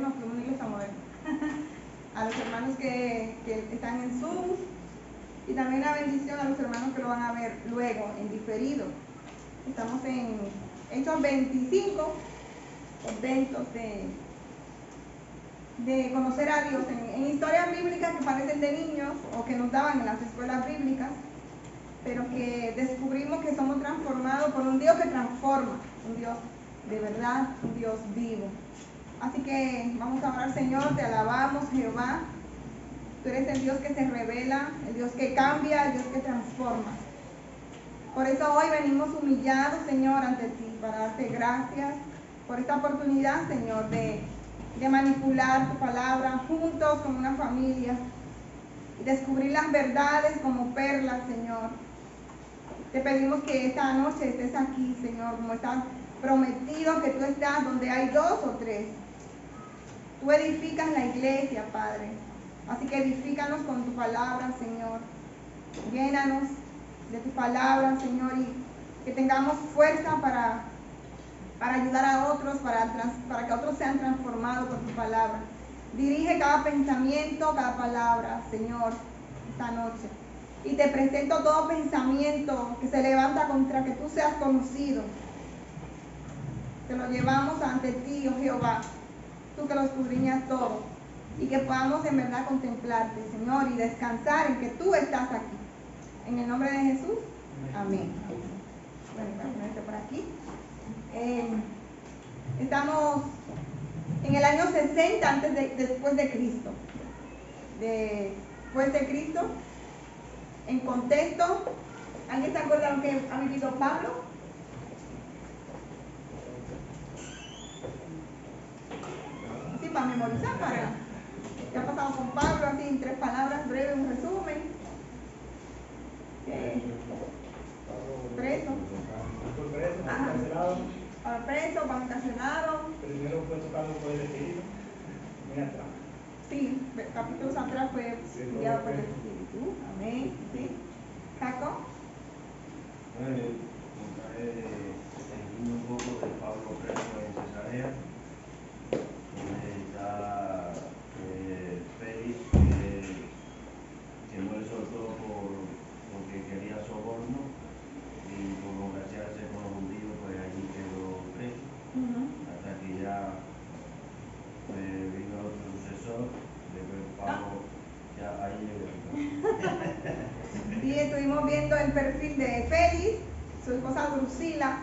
modernos, que una iglesia moderna. A los hermanos que están en Zoom, y también una bendición a los hermanos que lo van a ver luego en diferido. Estamos en Hechos 25, contentos de conocer a Dios en historias bíblicas que parecen de niños o que nos daban en las escuelas bíblicas, pero que descubrimos que somos transformados por un Dios que transforma, un Dios de verdad, un Dios vivo. Así que vamos a orar. Señor, te alabamos, Jehová. Tú eres el Dios que se revela, el Dios que cambia, el Dios que transforma. Por eso hoy venimos humillados, Señor, ante ti, para darte gracias por esta oportunidad, Señor, de manipular tu palabra juntos como una familia y descubrir las verdades como perlas, Señor. Te pedimos que esta noche estés aquí, Señor, como estás prometido que tú estás donde hay 2 o 3. Tú edificas la iglesia, Padre. Así que edifícanos con tu palabra, Señor. Llénanos de tu palabra, Señor, y que tengamos fuerza para ayudar a otros, para que otros sean transformados por tu palabra. Dirige cada pensamiento, cada palabra, Señor, esta noche. Y te presento todo pensamiento que se levanta contra que tú seas conocido. Te lo llevamos ante ti, oh Jehová, tú que lo escudriñas todo. Y que podamos en verdad contemplarte, Señor, y descansar en que tú estás aquí. En el nombre de Jesús, amén. Bueno, voy a poner esto por aquí. Estamos en el año 60 después de Cristo. Después de Cristo, en contexto, ¿alguien se acuerda lo que ha vivido Pablo? Sí, para memorizar, ¿qué ha pasado con Pablo? Así en 3 palabras, breve, un resumen. Preso. Preso, encarcelado. Primero fue tocado por el Espíritu, muy atrás. Sí, capítulos atrás fue guiado por el Espíritu. Amén. Sí. ¿Caco? Un poco de Pablo preso en Cesarea, donde está Félix, que no le soltó porque quería soborno, y por congraciarse con los judíos, pues allí quedó preso, hasta que ya vino otro sucesor, después Pablo, ya ahí llegó. Sí, estuvimos viendo el perfil de Félix, su esposa Drusila,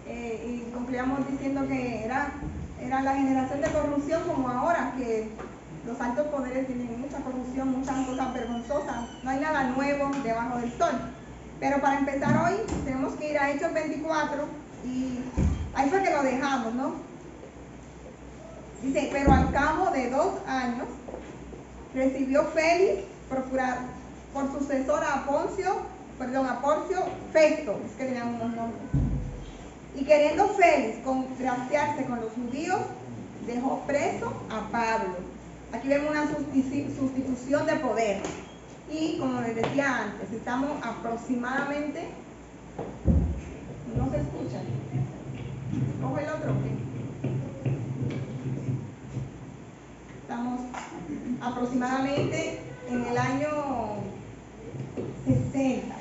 y concluíamos diciendo que era la generación de corrupción como ahora, que los altos poderes tienen mucha corrupción, muchas cosas vergonzosas, no hay nada nuevo debajo del sol. Pero para empezar hoy tenemos que ir a Hechos 24 y ahí fue que lo dejamos, ¿no? Dice, pero al cabo de 2 años recibió Félix por sucesor a Porcio Festo, es que tenían unos nombres. Y queriendo Félix congraciarse con los judíos, dejó preso a Pablo. Aquí vemos una sustitución de poder. Y como les decía antes, estamos aproximadamente, no se escucha. Coge el otro, ¿qué? Estamos aproximadamente en el año 60.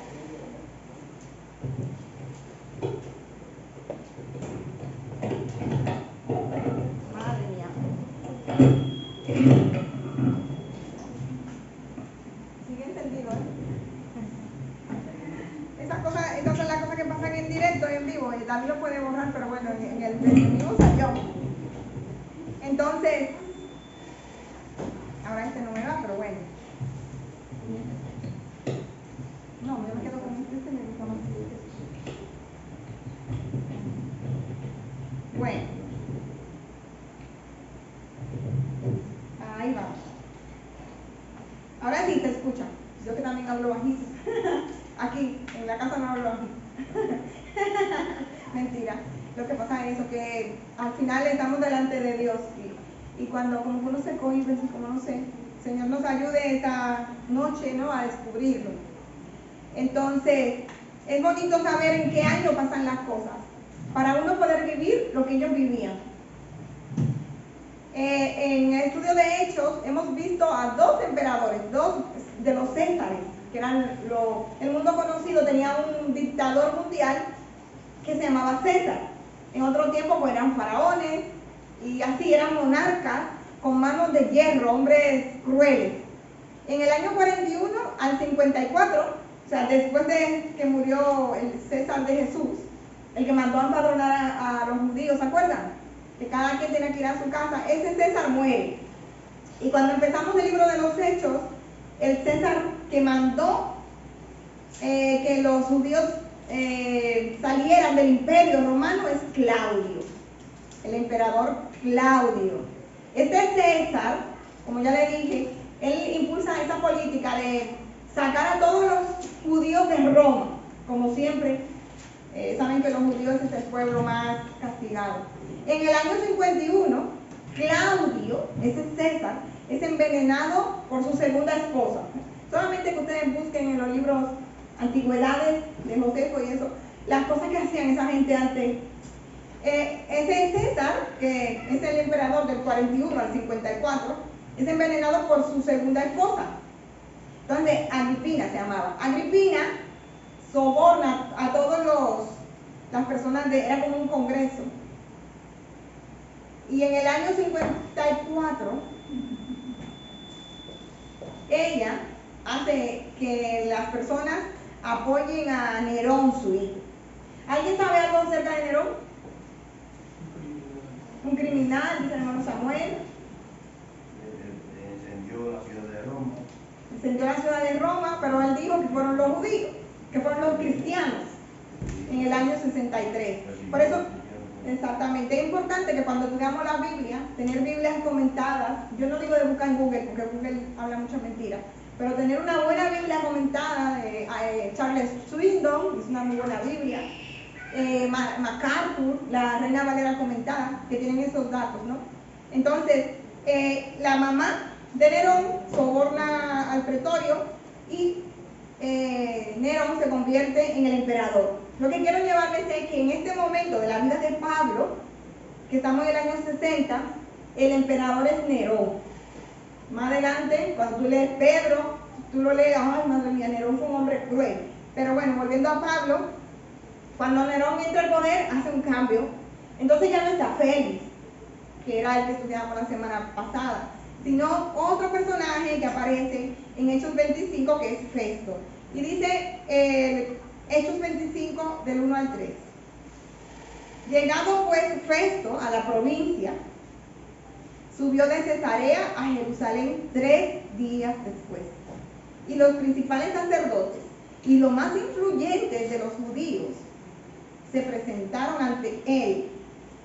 Madre mía. ¿Sigue entendido, Esas son las cosas que pasan en directo y en vivo. Y David lo puede borrar, pero bueno, en el vivo salió. Entonces, ahora este no me va, pero bueno. No, yo me quedo con este, me gusta más. Bueno. Ahí vamos. Ahora sí te escuchan. Yo que también hablo bajito. Aquí, en la casa no hablo bajito. Mentira. Lo que pasa es eso, que al final estamos delante de Dios y cuando como uno se cohibe, como no sé, Señor nos ayude esta noche, ¿no?, a descubrirlo. Entonces, es bonito saber en qué año pasan las cosas, para uno poder vivir lo que ellos vivían. En el estudio de Hechos hemos visto a dos emperadores, dos de los Césares, que eran el mundo conocido, tenía un dictador mundial que se llamaba César. En otro tiempo pues eran faraones y así eran monarcas con manos de hierro, hombres crueles. En el año 41 al 54, o sea, después de que murió el César de Jesús, el que mandó a empadronar a los judíos, ¿se acuerdan? Que cada quien tenía que ir a su casa, ese César muere. Y cuando empezamos el libro de los Hechos, el César que mandó que los judíos salieran del imperio romano es Claudio, el emperador Claudio. Este César, como ya le dije, él impulsa esa política de sacar a todos los judíos de Roma, como siempre. Saben que los judíos es el pueblo más castigado. En el año 51, Claudio, ese César, es envenenado por su segunda esposa. Solamente que ustedes busquen en los libros antigüedades de Josefo y eso, las cosas que hacían esa gente antes. Ese César, que es el emperador del 41 al 54, es envenenado por su segunda esposa. Entonces, Agripina se llamaba. Agripina soborna a todas las personas era como un congreso. Y en el año 54, ella hace que las personas apoyen a Nerón, su hijo. ¿Alguien sabe algo acerca de Nerón? Un criminal, dice el hermano Samuel. Encendió la ciudad de Roma. Encendió la ciudad de Roma, pero él dijo que fueron los judíos, que fueron los cristianos, en el año 63. Por eso, exactamente, es importante que cuando estudiamos la Biblia, tener Biblias comentadas, yo no digo de buscar en Google, porque Google habla mucha mentira, pero tener una buena Biblia comentada de Charles Swindoll, es una muy buena Biblia, MacArthur, la Reina Valera comentada, que tienen esos datos, ¿no? Entonces, la mamá de Nerón soborna al pretorio y Nerón se convierte en el emperador. Lo que quiero llevarles es que en este momento de la vida de Pablo, que estamos en el año 60, el emperador es Nerón. Más adelante, cuando tú lees Pedro, tú lo lees, ay madre mía, Nerón fue un hombre cruel. Pero bueno, volviendo a Pablo, cuando Nerón entra al poder, hace un cambio. Entonces ya no está Félix, que era el que estudiamos la semana pasada, sino otro personaje que aparece en Hechos 25, que es Festo. Y dice Hechos 25, del 1 al 3. Llegado pues Festo a la provincia, subió de Cesarea a Jerusalén 3 días después. Y los principales sacerdotes y los más influyentes de los judíos se presentaron ante él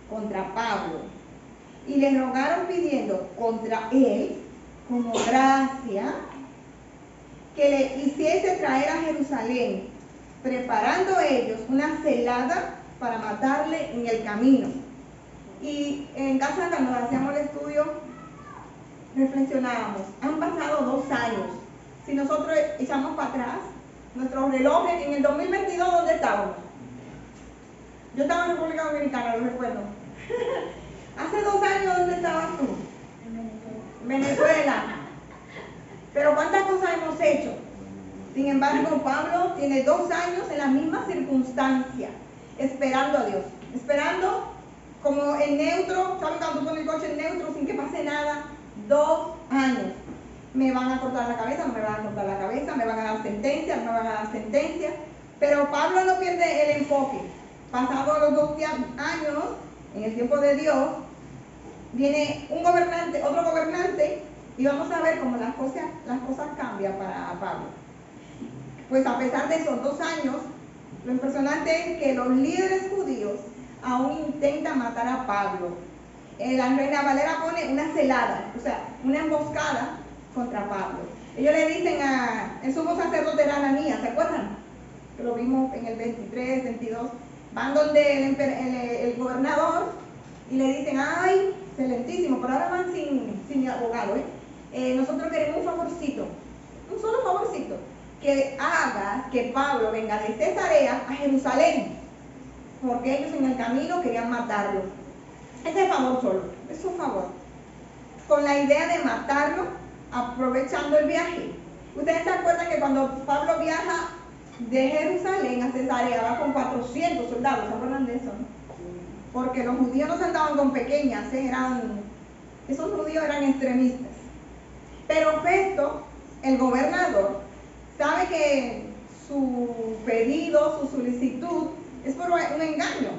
contra Pablo y le rogaron pidiendo contra él como gracia que le hiciese traer a Jerusalén, preparando ellos una celada para matarle en el camino. Y en casa, cuando hacíamos el estudio, reflexionábamos, han pasado 2 años. Si nosotros echamos para atrás nuestros relojes, en el 2022, ¿dónde estábamos? Yo estaba en República Dominicana, lo recuerdo. Hace 2 años, ¿dónde estabas tú? En Venezuela. Pero ¿cuántas cosas hemos hecho? Sin embargo, Pablo tiene 2 años en la misma circunstancia, esperando a Dios, esperando como en neutro. ¿Sabes cuando tú pones el coche en neutro sin que pase nada? 2 años. Me van a cortar la cabeza, no me van a cortar la cabeza, me van a dar sentencia, no me van a dar sentencia. Pero Pablo no pierde el enfoque. Pasados los 2 años, en el tiempo de Dios, viene un gobernante, otro gobernante, y vamos a ver cómo las cosas cambian para Pablo. Pues a pesar de esos 2 años, lo impresionante es que los líderes judíos aún intentan matar a Pablo. La Reina Valera pone una celada, o sea, una emboscada contra Pablo. Ellos le dicen el sumo sacerdote era Ananías, ¿se acuerdan? Que lo vimos en el 23, 22. Van donde el gobernador y le dicen, ay, excelentísimo, pero ahora van sin abogado, nosotros queremos un favorcito, un solo favorcito, que haga que Pablo venga de Cesarea a Jerusalén, porque ellos en el camino querían matarlo. Ese favor solo, es un favor. con la idea de matarlo, aprovechando el viaje. Ustedes se acuerdan que cuando Pablo viaja de Jerusalén a Cesarea va con 400 soldados, ¿se acuerdan de eso? ¿No? Porque los judíos no se andaban con pequeñas, esos judíos eran extremistas. Pero Festo, el gobernador, sabe que su pedido, su solicitud, es por un engaño.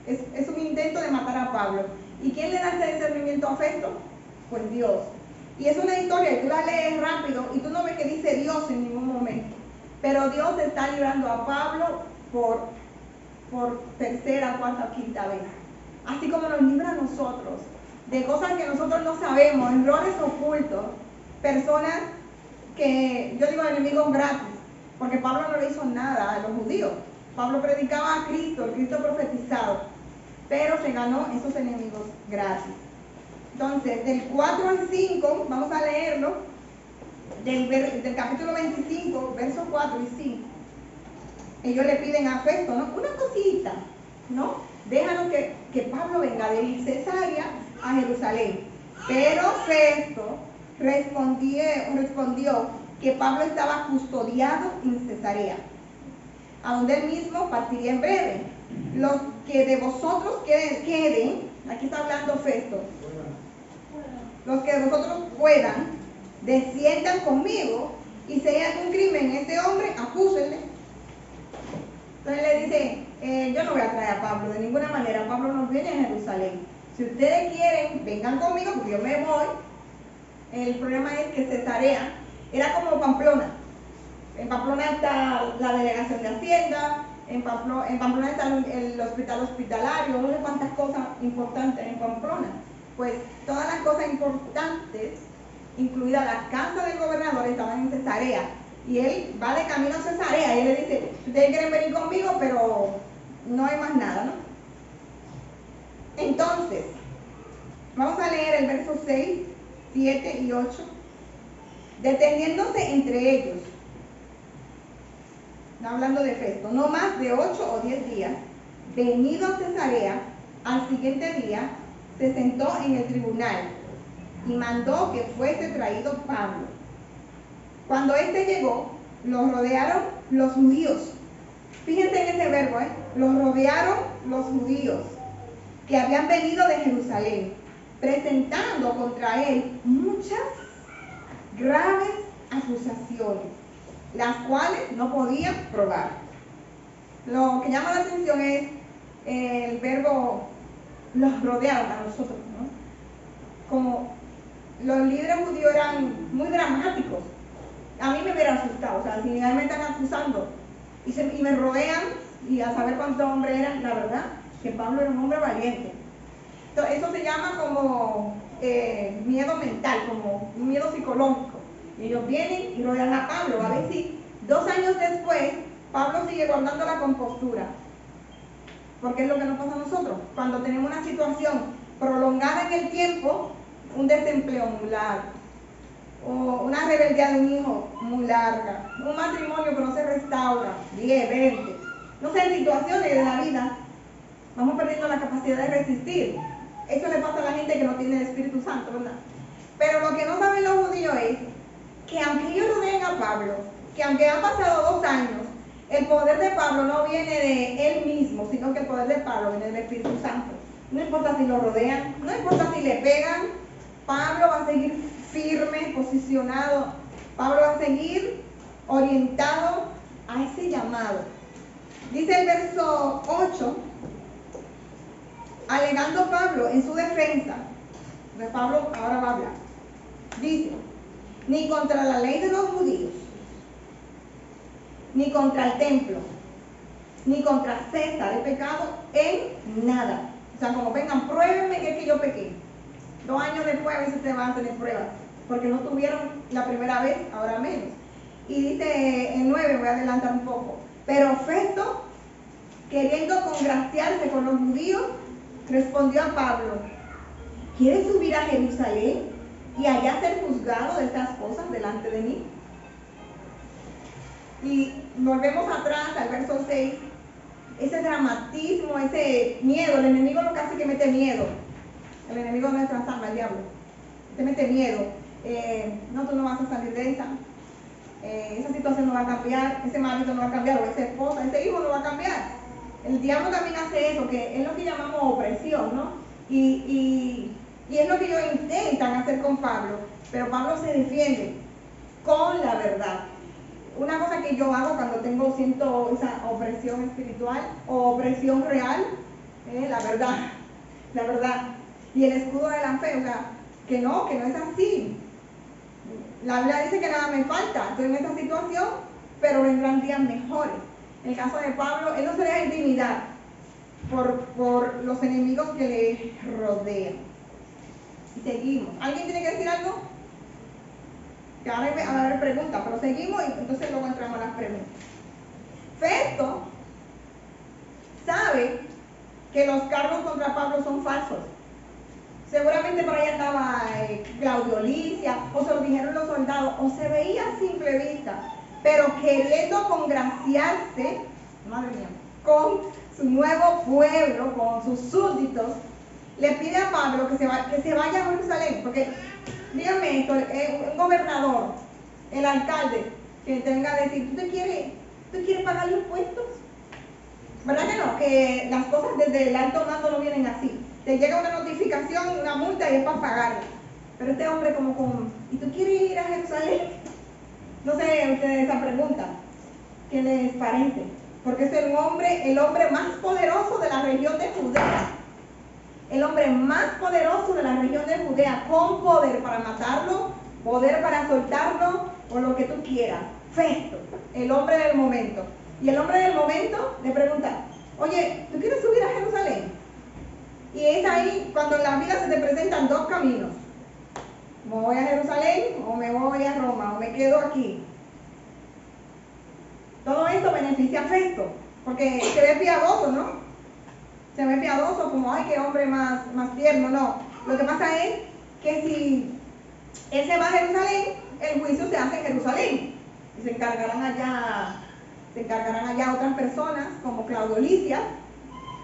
Es un intento de matar a Pablo. ¿Y quién le da ese discernimiento a Festo? Pues Dios. Y es una historia, y tú la lees rápido, y tú no ves que dice Dios en ningún momento. Pero Dios está librando a Pablo por tercera, cuarta, quinta vez. Así como nos libra a nosotros de cosas que nosotros no sabemos, errores ocultos, personas que, yo digo enemigos gratis, porque Pablo no le hizo nada a los judíos. Pablo predicaba a Cristo, el Cristo profetizado, pero se ganó esos enemigos gratis. Entonces, del 4 al 5, vamos a leerlo, del capítulo 25, versos 4 y 5. Ellos le piden a Festo, ¿no? Una cosita, ¿no? Déjanos que Pablo venga de Cesarea a Jerusalén. Pero Festo respondió que Pablo estaba custodiado en Cesarea, a donde él mismo partiría en breve. Los que de vosotros queden, aquí está hablando Festo, los que de vosotros puedan, desciendan conmigo, y si hay algún crimen en este hombre, acúsenle. Entonces le dice, yo no voy a traer a Pablo de ninguna manera, Pablo no viene a Jerusalén. Si ustedes quieren, vengan conmigo, porque yo me voy. El problema es que Cesarea era como Pamplona. En Pamplona está la delegación de Hacienda, en Pamplona está el hospital hospitalario, no sé cuántas cosas importantes en Pamplona. Pues todas las cosas importantes, incluida la casa del gobernador, estaban en Cesarea. Y él va de camino a Cesarea y él le dice, ustedes quieren venir conmigo, pero no hay más nada, ¿no? Entonces, vamos a leer el verso 6, 7 y 8. Deteniéndose entre ellos, hablando de Festo, no más de 8 o 10 días, venido a Cesarea, al siguiente día, se sentó en el tribunal y mandó que fuese traído Pablo. Cuando éste llegó, los rodearon los judíos. Fíjense en ese verbo, los rodearon los judíos que habían venido de Jerusalén, presentando contra él muchas graves acusaciones, las cuales no podían probar. Lo que llama la atención es el verbo los rodearon a nosotros, ¿no? Como los líderes judíos eran muy dramáticos, a mí me hubiera asustado, o sea, si me están acusando y me rodean, y a saber cuántos hombres eran, la verdad, que Pablo era un hombre valiente. Entonces, eso se llama como miedo mental, como un miedo psicológico. Y ellos vienen y rodean a Pablo, a ver si 2 años después Pablo sigue guardando la compostura. Porque es lo que nos pasa a nosotros. Cuando tenemos una situación prolongada en el tiempo, un desempleo muy largo, o una rebeldía de un hijo muy larga, un matrimonio que no se restaura, 10, 20, no sé, situaciones de la vida, vamos perdiendo la capacidad de resistir. Eso le pasa a la gente que no tiene el Espíritu Santo, ¿verdad? Pero lo que no saben los judíos es que aunque ellos rodeen a Pablo, que aunque han pasado 2 años, el poder de Pablo no viene de él mismo, sino que el poder de Pablo viene del Espíritu Santo. No importa si lo rodean, no importa si le pegan, Pablo va a seguir firme, posicionado. Pablo va a seguir orientado a ese llamado. Dice el verso 8, alegando Pablo en su defensa, de Pablo ahora va a hablar, dice, ni contra la ley de los judíos, ni contra el templo, ni contra César he pecado en nada. O sea, como vengan, pruébenme que es que yo pequé. 2 años después a veces se van a tener pruebas, porque no tuvieron la primera vez, ahora menos. Y dice en 9, voy a adelantar un poco, pero Festo, queriendo congraciarse con los judíos, respondió a Pablo, ¿quieres subir a Jerusalén y allá ser juzgado de estas cosas delante de mí? Y volvemos atrás al verso 6, ese dramatismo, ese miedo. El enemigo lo que hace es que mete miedo. El enemigo de nuestras almas, el diablo. te mete miedo. No, tú no vas a salir de esa situación no va a cambiar, ese marido no va a cambiar, o esa esposa, ese hijo no va a cambiar. El diablo también hace eso, que es lo que llamamos opresión, ¿no? Y es lo que ellos intentan hacer con Pablo, pero Pablo se defiende con la verdad. Una cosa que yo hago cuando siento esa opresión espiritual o opresión real, la verdad. Y el escudo de la fe, o sea, que no es así. La Biblia dice que nada me falta, estoy en esta situación, pero vendrán días mejores. En el caso de Pablo, él no se deja intimidar por los enemigos que le rodean. Y seguimos. ¿Alguien tiene que decir algo? Que ahora va a haber preguntas, pero seguimos y entonces luego entramos a las preguntas. Festo sabe que los cargos contra Pablo son falsos. Seguramente por ahí andaba Claudio Licia, o se lo dijeron los soldados, o se veía a simple vista, pero queriendo congraciarse, madre mía, con su nuevo pueblo, con sus súbditos, le pide a Pablo que se vaya a Jerusalén, porque dígame esto, un gobernador, el alcalde, que te venga a decir, ¿tú quieres pagar los impuestos? ¿Verdad que no? Que las cosas desde el alto mando no vienen así. Te llega una notificación, una multa y es para pagarla. Pero este hombre ¿y tú quieres ir a Jerusalén? No sé ustedes esa pregunta. ¿Qué les parece? Porque es el hombre más poderoso de la región de Judea. El hombre más poderoso de la región de Judea, con poder para matarlo, poder para soltarlo, o lo que tú quieras. Festo, el hombre del momento. Y el hombre del momento le pregunta, oye, ¿tú quieres subir a Jerusalén? Y es ahí cuando en la vida se te presentan dos caminos. ¿Me voy a Jerusalén o me voy a Roma o me quedo aquí? Todo esto beneficia a Festo, porque se ve piadoso, ¿no? Se ve piadoso como, ay, qué hombre más tierno, no. Lo que pasa es que si él se va a Jerusalén, el juicio se hace en Jerusalén. Y se encargarán allá otras personas, como Claudio Licia,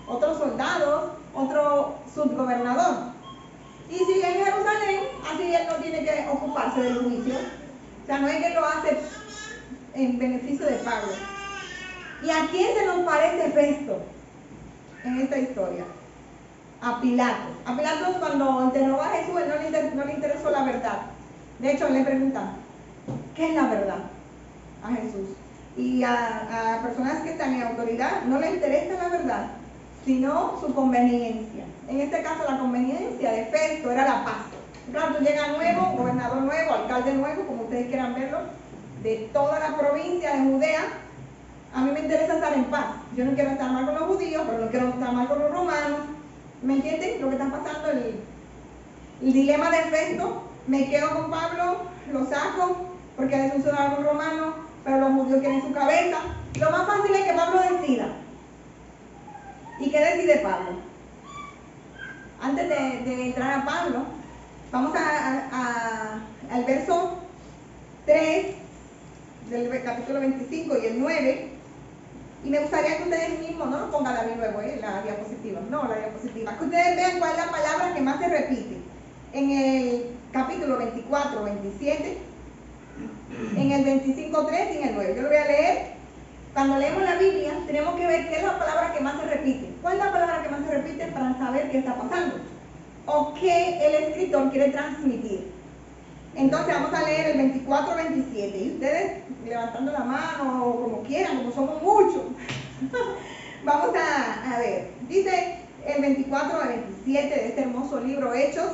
otros soldados, otro subgobernador. Y si en Jerusalén, así él no tiene que ocuparse del juicio. O sea, no es que lo hace en beneficio de Pablo. ¿Y a quién se nos parece Festo en esta historia? A Pilato. A Pilato, cuando interrogó a Jesús, él no le interesó la verdad. De hecho, él le pregunta, ¿qué es la verdad? A Jesús. Y a personas que están en autoridad no les interesa la verdad, sino su conveniencia. En este caso, la conveniencia de Festo era la paz. Claro, tú llegas nuevo, gobernador nuevo, alcalde nuevo, como ustedes quieran verlo, de toda la provincia de Judea. A mí me interesa estar en paz. Yo no quiero estar mal con los judíos, pero no quiero estar mal con los romanos. ¿Me entienden lo que está pasando? El dilema de Festo. Me quedo con Pablo, lo saco, porque él es un ciudadano romano, pero los judíos quieren su cabeza. Lo más fácil es que Pablo decida. ¿Y qué decide Pablo? Antes de entrar a Pablo, vamos al verso 3 del capítulo 25 y el 9. Y me gustaría que ustedes mismos, no nos pongan David luego, la diapositiva, que ustedes vean cuál es la palabra que más se repite en el capítulo 24, 27, en el 25, 3 y en el 9. Yo lo voy a leer. Cuando leemos la Biblia, tenemos que ver qué es la palabra que más se repite. ¿Cuál es la palabra que más se repite para saber qué está pasando? O qué el escritor quiere transmitir. Entonces vamos a leer el 24, 27. Y ustedes levantando la mano o como quieran, como somos muchos. Vamos a ver. Dice el 24 al 27 de este hermoso libro Hechos.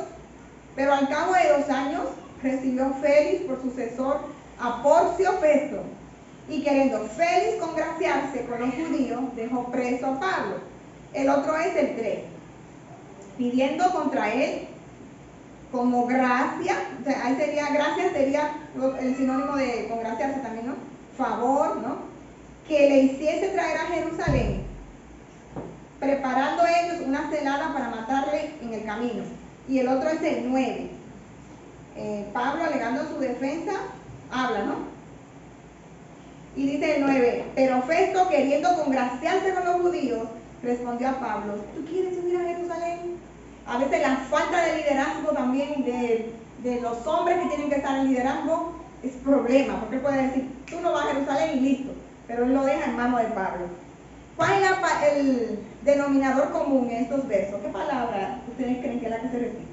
Pero al cabo de 2 años recibió Félix por sucesor a Porcio Festo. Y queriendo Félix congraciarse con los judíos, dejó preso a Pablo. El otro es el 3. Pidiendo contra él como gracia, o sea, ahí sería, gracia sería el sinónimo de congraciarse también, ¿no? Favor, ¿no? Que le hiciese traer a Jerusalén, preparando ellos una celada para matarle en el camino. Y el otro es el 9. Pablo, alegando su defensa, habla, ¿no? Y dice el 9, pero Festo, queriendo congraciarse con los judíos, respondió a Pablo, ¿tú quieres subir a Jerusalén? A veces la falta de liderazgo también de de los hombres que tienen que estar en liderazgo es problema, porque él puede decir, tú no vas a Jerusalén y listo, pero él lo deja en manos de Pablo. ¿Cuál es el denominador común en estos versos? ¿Qué palabra ustedes creen que es la que se repite?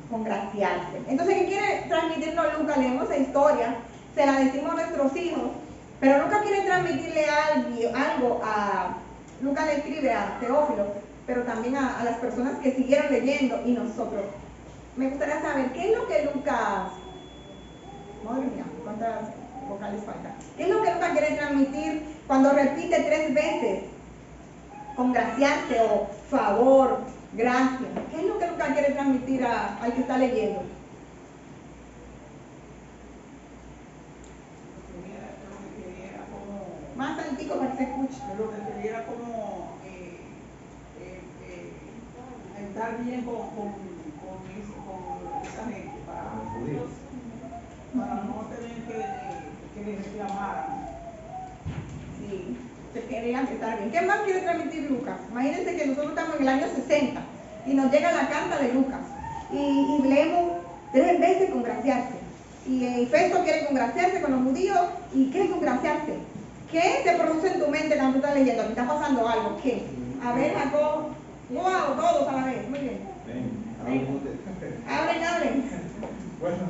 Congraciarse. Entonces, ¿qué quiere transmitirnos Lucas? Leemos la historia, se la decimos a nuestros hijos, pero Lucas quiere transmitirle algo a... Lucas le escribe a Teófilo, pero también a las personas que siguieron leyendo y nosotros. Me gustaría saber, ¿qué es lo que Lucas... Madre mía, ¿cuántas vocales faltan? ¿Qué es lo que Lucas quiere transmitir cuando repite 3 veces congraciarse o favor, gracia? ¿Qué es lo que Lucas quiere transmitir al que está leyendo? Más altico para que se escuche. Lo que quería era como estar bien con esa gente, para no tener que les reclamaran. Sí, se querían estar bien. ¿Qué más quiere transmitir Lucas? Imagínense que nosotros estamos en el año 60 y nos llega la carta de Lucas y leemos 3 veces congraciarse. Y Festo quiere congraciarse con los judíos. ¿Y qué es congraciarse? ¿Qué se produce en tu mente cuando tú estás leyendo? ¿Te está pasando algo? ¿Qué? A ver, Jacob. ¡Wow! Todos a la vez. Muy bien. Hablen. Bueno,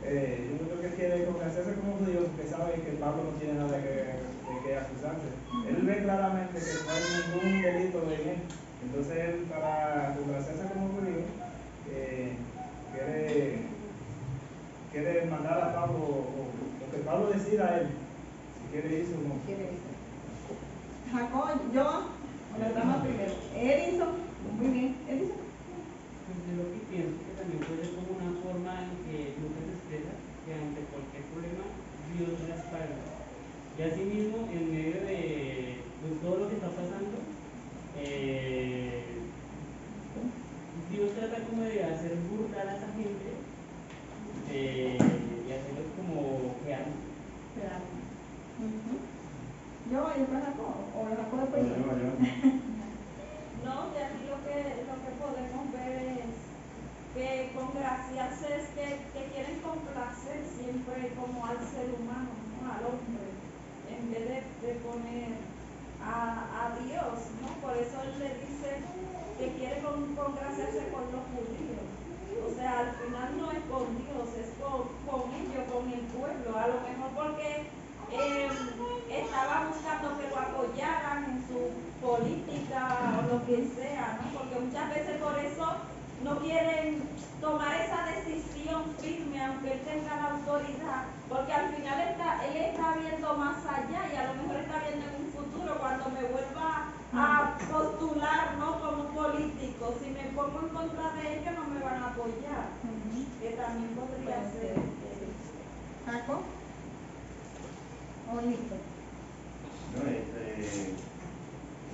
yo creo que quiere congraciarse como judío porque sabe que Pablo no tiene nada de que acusarse. Él ve claramente que no hay ningún delito en él. Entonces él, para congraciarse como judío, quiere mandar a Pablo, o que Pablo decida a él si quiere irse o no. Jacob, yo, la dama primero. Edison, muy bien. Edison. Pues yo lo que pienso que también puede ser como una forma en que Lucas expresa que ante cualquier problema Dios respalda. Y asimismo, en medio de pues, todo lo que está pasando, Dios trata como de hacer burlar a esa gente y hacerlos como que aman. Yo para Jacob, o Jacob después. No, de aquí lo que podemos ver es que congraciarse es que quieren complacer siempre como al ser humano, ¿no? Al hombre, en vez de poner a Dios, ¿no? Por eso él le dice que quiere congraciarse con los judíos. O sea, al final no es con Dios, es con ellos, con el pueblo. A lo mejor porque estaba buscando que lo apoyaran en su política o lo que sea, ¿no? Porque muchas veces por eso no quieren tomar esa decisión firme, aunque él tenga la autoridad, porque al final él está viendo más allá y a lo mejor está viendo en un futuro cuando me vuelva a postular, ¿no? Como político, si me pongo en contra de ellos no me van a apoyar, que también podría ser. ¿Jacob? ¿O listo? No,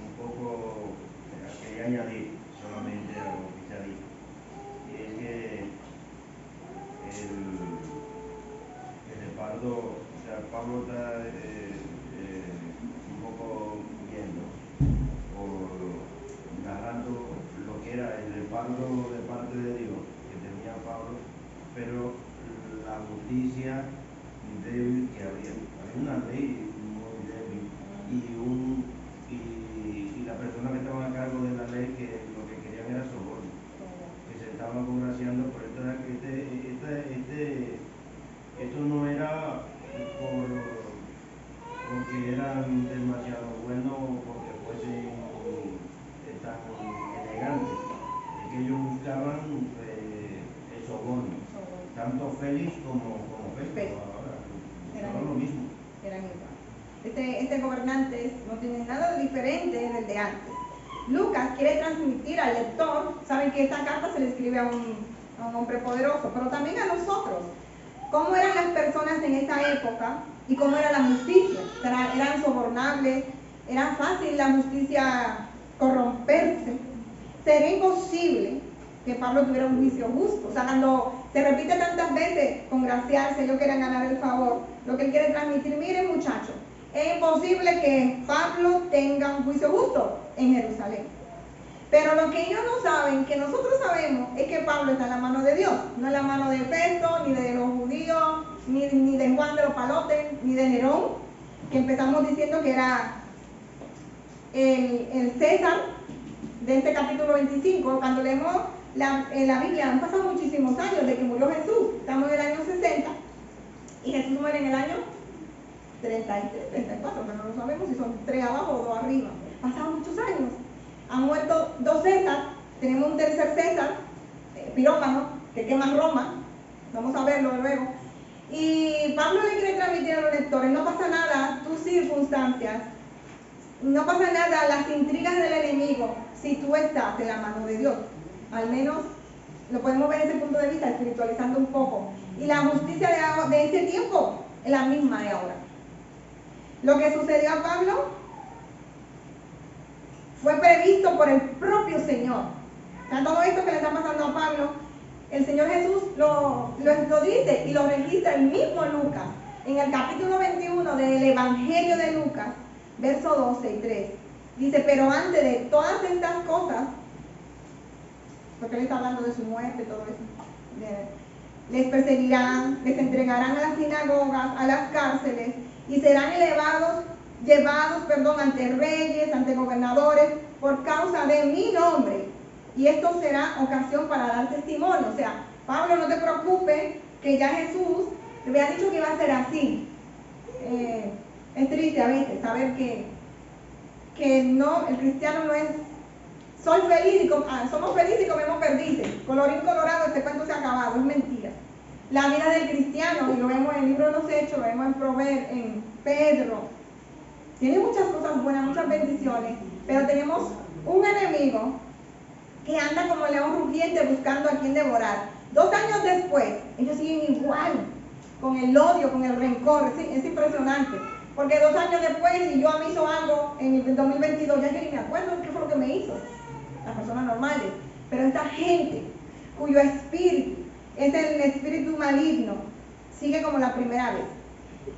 un poco quería añadir solamente a lo que se ha dicho, y es que el reparto, o sea, Pablo está un poco viendo o narrando lo que era el reparto de parte de Dios que tenía Pablo, pero la justicia débil que había una ley muy débil y la persona que estaba a cargo de la ley que lo que querían era soborno, que se estaban congraciando por esto no era porque eran demasiado buenos o porque fuesen tan elegantes, es que ellos buscaban el soborno, tanto Félix como Festo. Era lo mismo. Eran igual. Este gobernante no tiene nada de diferente del de antes. Lucas quiere transmitir al lector, saben que esta carta se le escribe a un hombre poderoso, pero también a nosotros. ¿Cómo eran las personas en esa época y cómo era la justicia? ¿Eran sobornables? ¿Era fácil la justicia corromperse? Sería imposible que Pablo tuviera un juicio justo. O sea, cuando se repite tantas veces congraciarse, ellos quieren ganar el favor, lo que él quiere transmitir, miren muchachos, es imposible que Pablo tenga un juicio justo en Jerusalén. Pero lo que ellos no saben, que nosotros sabemos, es que Pablo está en la mano de Dios, no en la mano de Festo, ni de los judíos, ni de Juan de los Palotes, ni de Nerón, que empezamos diciendo que era el César de este capítulo 25. Cuando leemos la Biblia, han pasado muchísimos años de que murió Jesús. Estamos en el año 60 y Jesús muere en el año 33, 34, pero no sabemos si son 3 abajo o 2 arriba. Pasaron muchos años. Han muerto 2 César, tenemos un tercer César, Pirómano, que quema Roma. Vamos a verlo luego. Y Pablo le quiere transmitir a los lectores: no pasa nada, tus circunstancias, no pasa nada, las intrigas del enemigo, si tú estás en la mano de Dios. Al menos lo podemos ver desde ese punto de vista, espiritualizando un poco. Y la justicia de ese tiempo es la misma de ahora. Lo que sucedió a Pablo fue previsto por el propio Señor. O sea, todo esto que le está pasando a Pablo, el Señor Jesús lo dice y lo registra el mismo Lucas. En el capítulo 21 del Evangelio de Lucas, versos 12 y 3. Dice: pero antes de todas estas cosas, porque él está hablando de su muerte y todo eso, les perseguirán, les entregarán a las sinagogas, a las cárceles, y serán llevados ante reyes, ante gobernadores, por causa de mi nombre. Y esto será ocasión para dar testimonio. O sea, Pablo, no te preocupes, que ya Jesús te había dicho que iba a ser así. Es triste a veces saber que no, el cristiano no es somos felices y comemos perdices. Colorín colorado, este cuento se ha acabado, es mentira. La vida del cristiano, y lo vemos en el libro de los Hechos, lo vemos en Pedro, tiene muchas cosas buenas, muchas bendiciones, pero tenemos un enemigo que anda como león rugiente buscando a quien devorar. 2 años después, ellos siguen igual, con el odio, con el rencor. Es impresionante, porque 2 años después, y yo a mí hizo algo en el 2022, ya que ni me acuerdo qué fue lo que me hizo, las personas normales, pero esta gente cuyo espíritu es el espíritu maligno, sigue como la primera vez.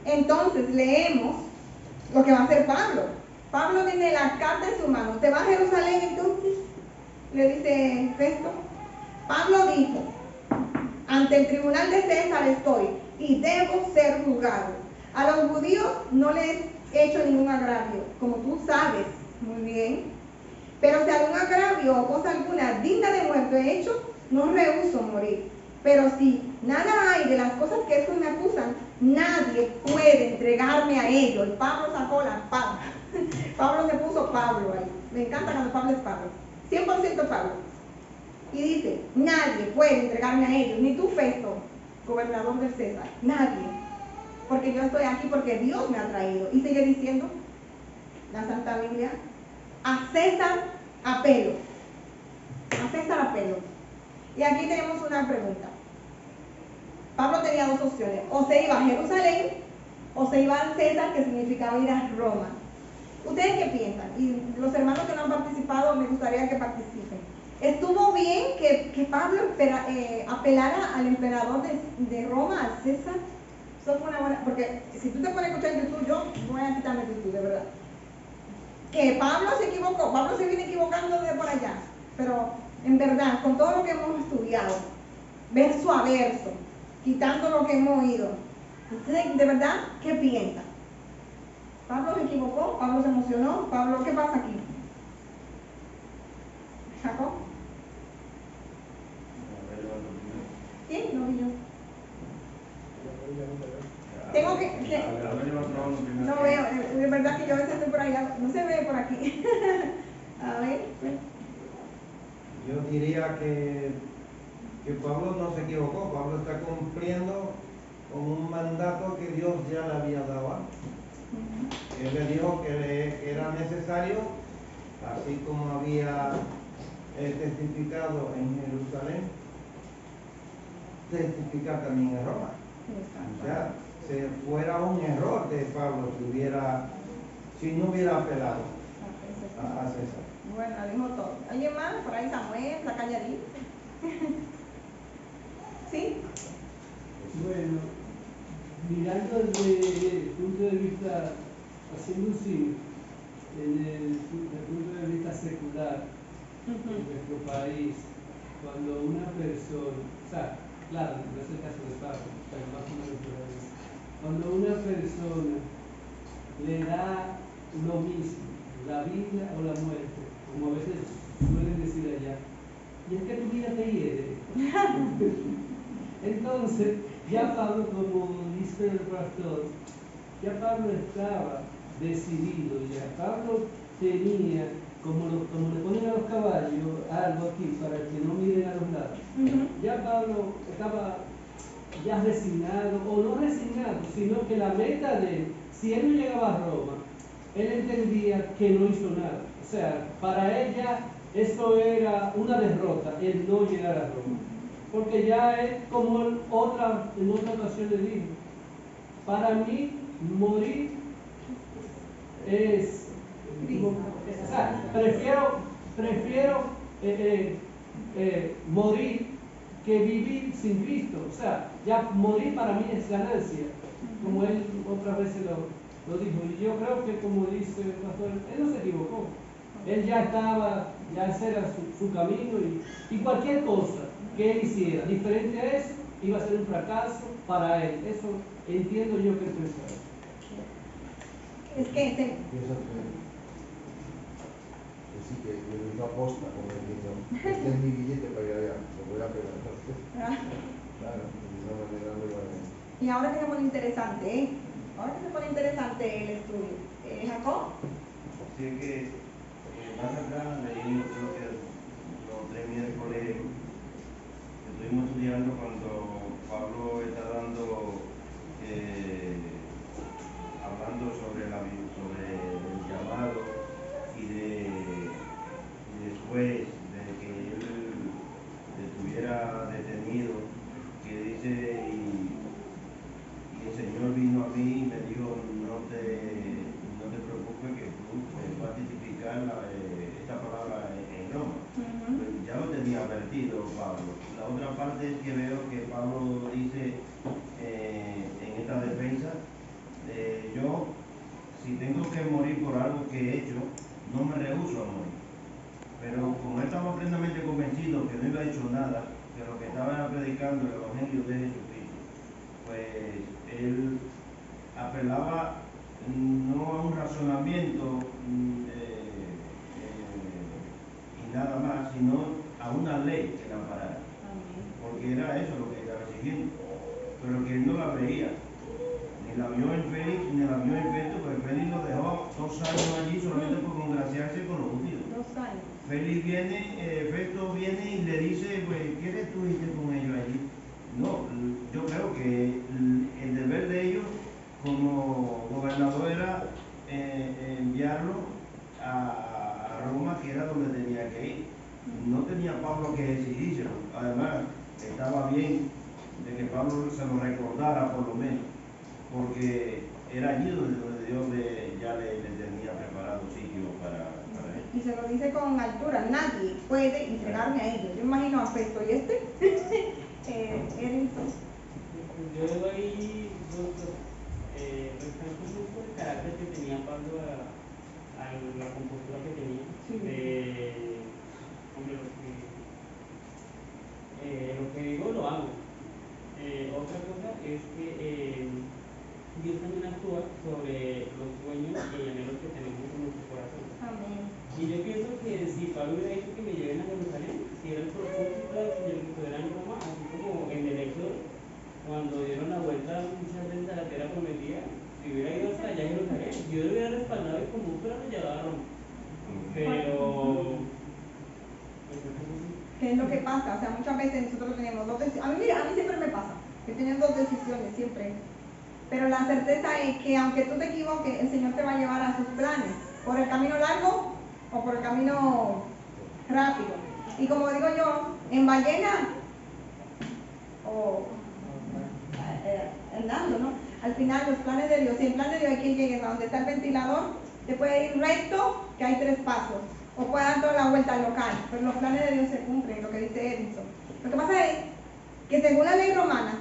Entonces leemos lo que va a hacer Pablo. Pablo tiene la carta en su mano. ¿Te vas a Jerusalén entonces? Le dice Festo. Pablo dijo: ante el tribunal de César estoy y debo ser juzgado. A los judíos no les he hecho ningún agravio, como tú sabes muy bien. Pero si algún agravio o cosa alguna digna de muerte he hecho, no rehúso morir. Pero si nada hay de las cosas que estos me acusan, nadie puede entregarme a ellos. Y Pablo sacó la espada. Pablo se puso Pablo ahí. Me encanta cuando Pablo es Pablo. 100% Pablo. Y dice: nadie puede entregarme a ellos, ni tú, Festo, gobernador de César. Nadie. Porque yo estoy aquí porque Dios me ha traído. Y sigue diciendo la Santa Biblia: a César apelo. A César apelo. Y aquí tenemos una pregunta. Pablo tenía 2 opciones: o se iba a Jerusalén o se iba a César, que significaba ir a Roma. ¿Ustedes qué piensan? Y los hermanos que no han participado, me gustaría que participen. ¿Estuvo bien que Pablo apelara al emperador de Roma, al César? Eso fue una buena, porque si tú te pones a escuchar YouTube, yo voy a quitarme YouTube, de verdad. Que Pablo se equivocó, Pablo se viene equivocando de por allá, pero en verdad, con todo lo que hemos estudiado, verso a verso, quitando lo que hemos oído, ¿ustedes de verdad qué piensan? ¿Pablo se equivocó? ¿Pablo se emocionó? ¿Pablo qué pasa aquí? ¿Jacob? ¿Quién? No vi yo. Tengo que no veo, es verdad que yo a veces estoy por allá, no se ve por aquí. A ver, pues. Yo diría que Pablo no se equivocó. Pablo está cumpliendo con un mandato que Dios ya le había dado antes. Él le dijo que era necesario, así como había testificado en Jerusalén, testificar también en Roma. O sea, se fuera un error de Pablo si no hubiera apelado a César. Bueno, dijo todo. ¿Alguien más? Por ahí Samuel, está calladito. ¿Sí? Bueno, mirando desde el punto de vista, haciendo un sí, desde el punto de vista secular, en nuestro país, cuando una persona, o sea, claro, no es el caso de Pablo, pero más o menos por ahí, cuando una persona le da lo mismo, la vida o la muerte, como a veces suelen decir allá, y es que tu vida te hiere. Entonces, ya Pablo, como dice el pastor, ya Pablo estaba decidido, ya Pablo tenía, como le ponen a los caballos, algo aquí para que no miren a los lados. Ya Pablo estaba ya resignado, o no resignado, sino que la meta de él, si él no llegaba a Roma, él entendía que no hizo nada. O sea, para él ya esto era una derrota, el no llegar a Roma. Porque ya es como en otra ocasión le dijo, para mí morir es, o sea, prefiero morir que vivir sin Cristo. O sea, ya morir para mí es ganancia, como él otra vez lo dijo. Y yo creo que, como dice el pastor, él no se equivocó. Él ya estaba, ya ese era su camino, y cualquier cosa que él hiciera diferente a eso iba a ser un fracaso para él. Eso entiendo yo que es pensaba. Es que Pienso que sí, que yo no aposta como diciendo, este es mi billete para ir allá, lo voy a pegar. Claro, de esa manera muy buena. y ahora que se pone interesante, ahora que se pone interesante el estudio. Jacob. Así que más acá leímos, creo que los 3 miércoles estuvimos estudiando cuando Pablo está hablando sobre el llamado y después de que él estuviera detenido, que dice, y el Señor vino a mí y me dijo, no te preocupes, que tú vas a testificar esta palabra en Roma. Pues ya lo tenía advertido Pablo. La otra parte es que veo que Pablo dice en esta defensa, yo, si tengo que morir por algo que he hecho, no me rehúso a morir. Pero como él estaba plenamente convencido que no iba a hecho nada, que lo que estaba era predicando el Evangelio de Jesucristo, pues él apelaba no a un razonamiento y nada más, sino a una ley que la amparara. Porque era eso lo que estaba siguiendo, pero que él no la veía. Ni la vio en Félix, ni la vio en Festo, porque Félix lo dejó 2 años allí solamente por congraciarse con los judíos. 2 años. Félix viene, Festo viene y le dice, pues, ¿qué estuviste con ellos allí? No, yo creo que el deber de ellos como gobernador era enviarlo a Roma, que era donde tenía que ir. No tenía Pablo que exigírselo. Además, estaba bien de que Pablo se lo recordara por lo menos, porque era allí donde Dios ya le tenía preparado sitio para él. Y se lo dice con altura, nadie puede entregarme a ellos. Yo imagino a Festo y Yo doy resalto mucho el carácter que tenía Pablo a la compostura que tenía. Hombre, lo que digo lo hago. Otra cosa es que Dios también actúa sobre los sueños y anhelos que tenemos en nuestro corazón. Amén. Y yo pienso que si Pablo hubiera dicho que me lleven a Jerusalén, si era el propósito del Señor que estuviera en Roma, así como en el Éxodo, cuando dieron la vuelta muchas veces a la tierra prometida, si hubiera ido hasta allá a Jerusalén, Dios lo hubiera respaldado y como pero me llevaba a Roma. Pero ¿qué es lo que pasa? O sea, muchas veces nosotros tenemos 2 decisiones. A mí siempre me pasa, que tengo 2 decisiones, siempre. Pero la certeza es que aunque tú te equivoques, el Señor te va a llevar a sus planes, por el camino largo o por el camino rápido. Y como digo yo, en ballena o andando, ¿no? Al final los planes de Dios, si el plan de Dios hay que llegue a donde está el ventilador, te puede ir recto, que hay 3 pasos, o puede dar toda la vuelta al local, pero los planes de Dios se cumplen, lo que dice Edison. Lo que pasa es que según la ley romana,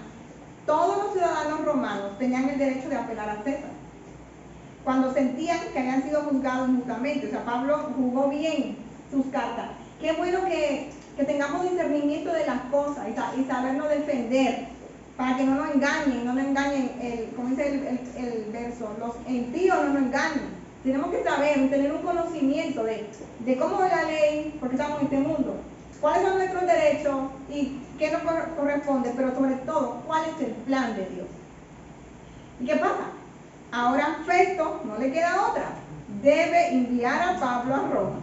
todos los ciudadanos romanos tenían el derecho de apelar a César cuando sentían que habían sido juzgados injustamente. O sea, Pablo jugó bien sus cartas. Qué bueno que tengamos discernimiento de las cosas y sabernos defender, para que no nos engañen, como dice el verso, los impíos no nos engañen. Tenemos que saber, tener un conocimiento de cómo es la ley, porque estamos en este mundo, cuáles son nuestros derechos y qué nos corresponde, pero sobre todo, cuál es el plan de Dios. ¿Y qué pasa? Ahora Festo no le queda otra, debe enviar a Pablo a Roma.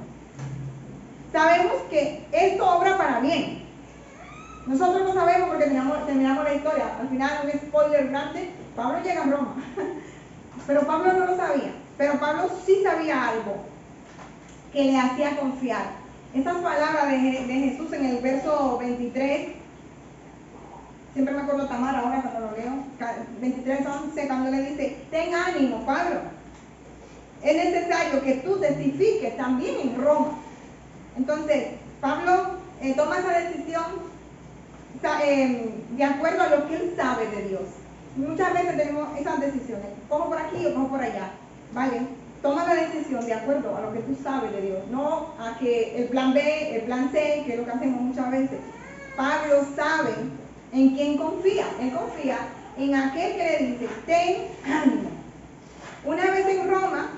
Sabemos que esto obra para bien. Nosotros no sabemos porque terminamos la historia. Al final, un spoiler grande, Pablo llega a Roma. Pero Pablo no lo sabía. Pero Pablo sí sabía algo que le hacía confiar. Esas palabras de Jesús en el verso 23, siempre me acuerdo Tamara ahora cuando lo leo, 23:11, cuando le dice, ten ánimo, Pablo. Es necesario que tú testifiques también en Roma. Entonces, Pablo toma esa decisión de acuerdo a lo que él sabe de Dios. Muchas veces tenemos esas decisiones, cojo por aquí o cojo por allá, ¿vale? Toma la decisión de acuerdo a lo que tú sabes de Dios, no a que el plan B, el plan C, que es lo que hacemos muchas veces. Pablo sabe en quién confía. Él confía en aquel que le dice, ten ánimo. Una vez en Roma,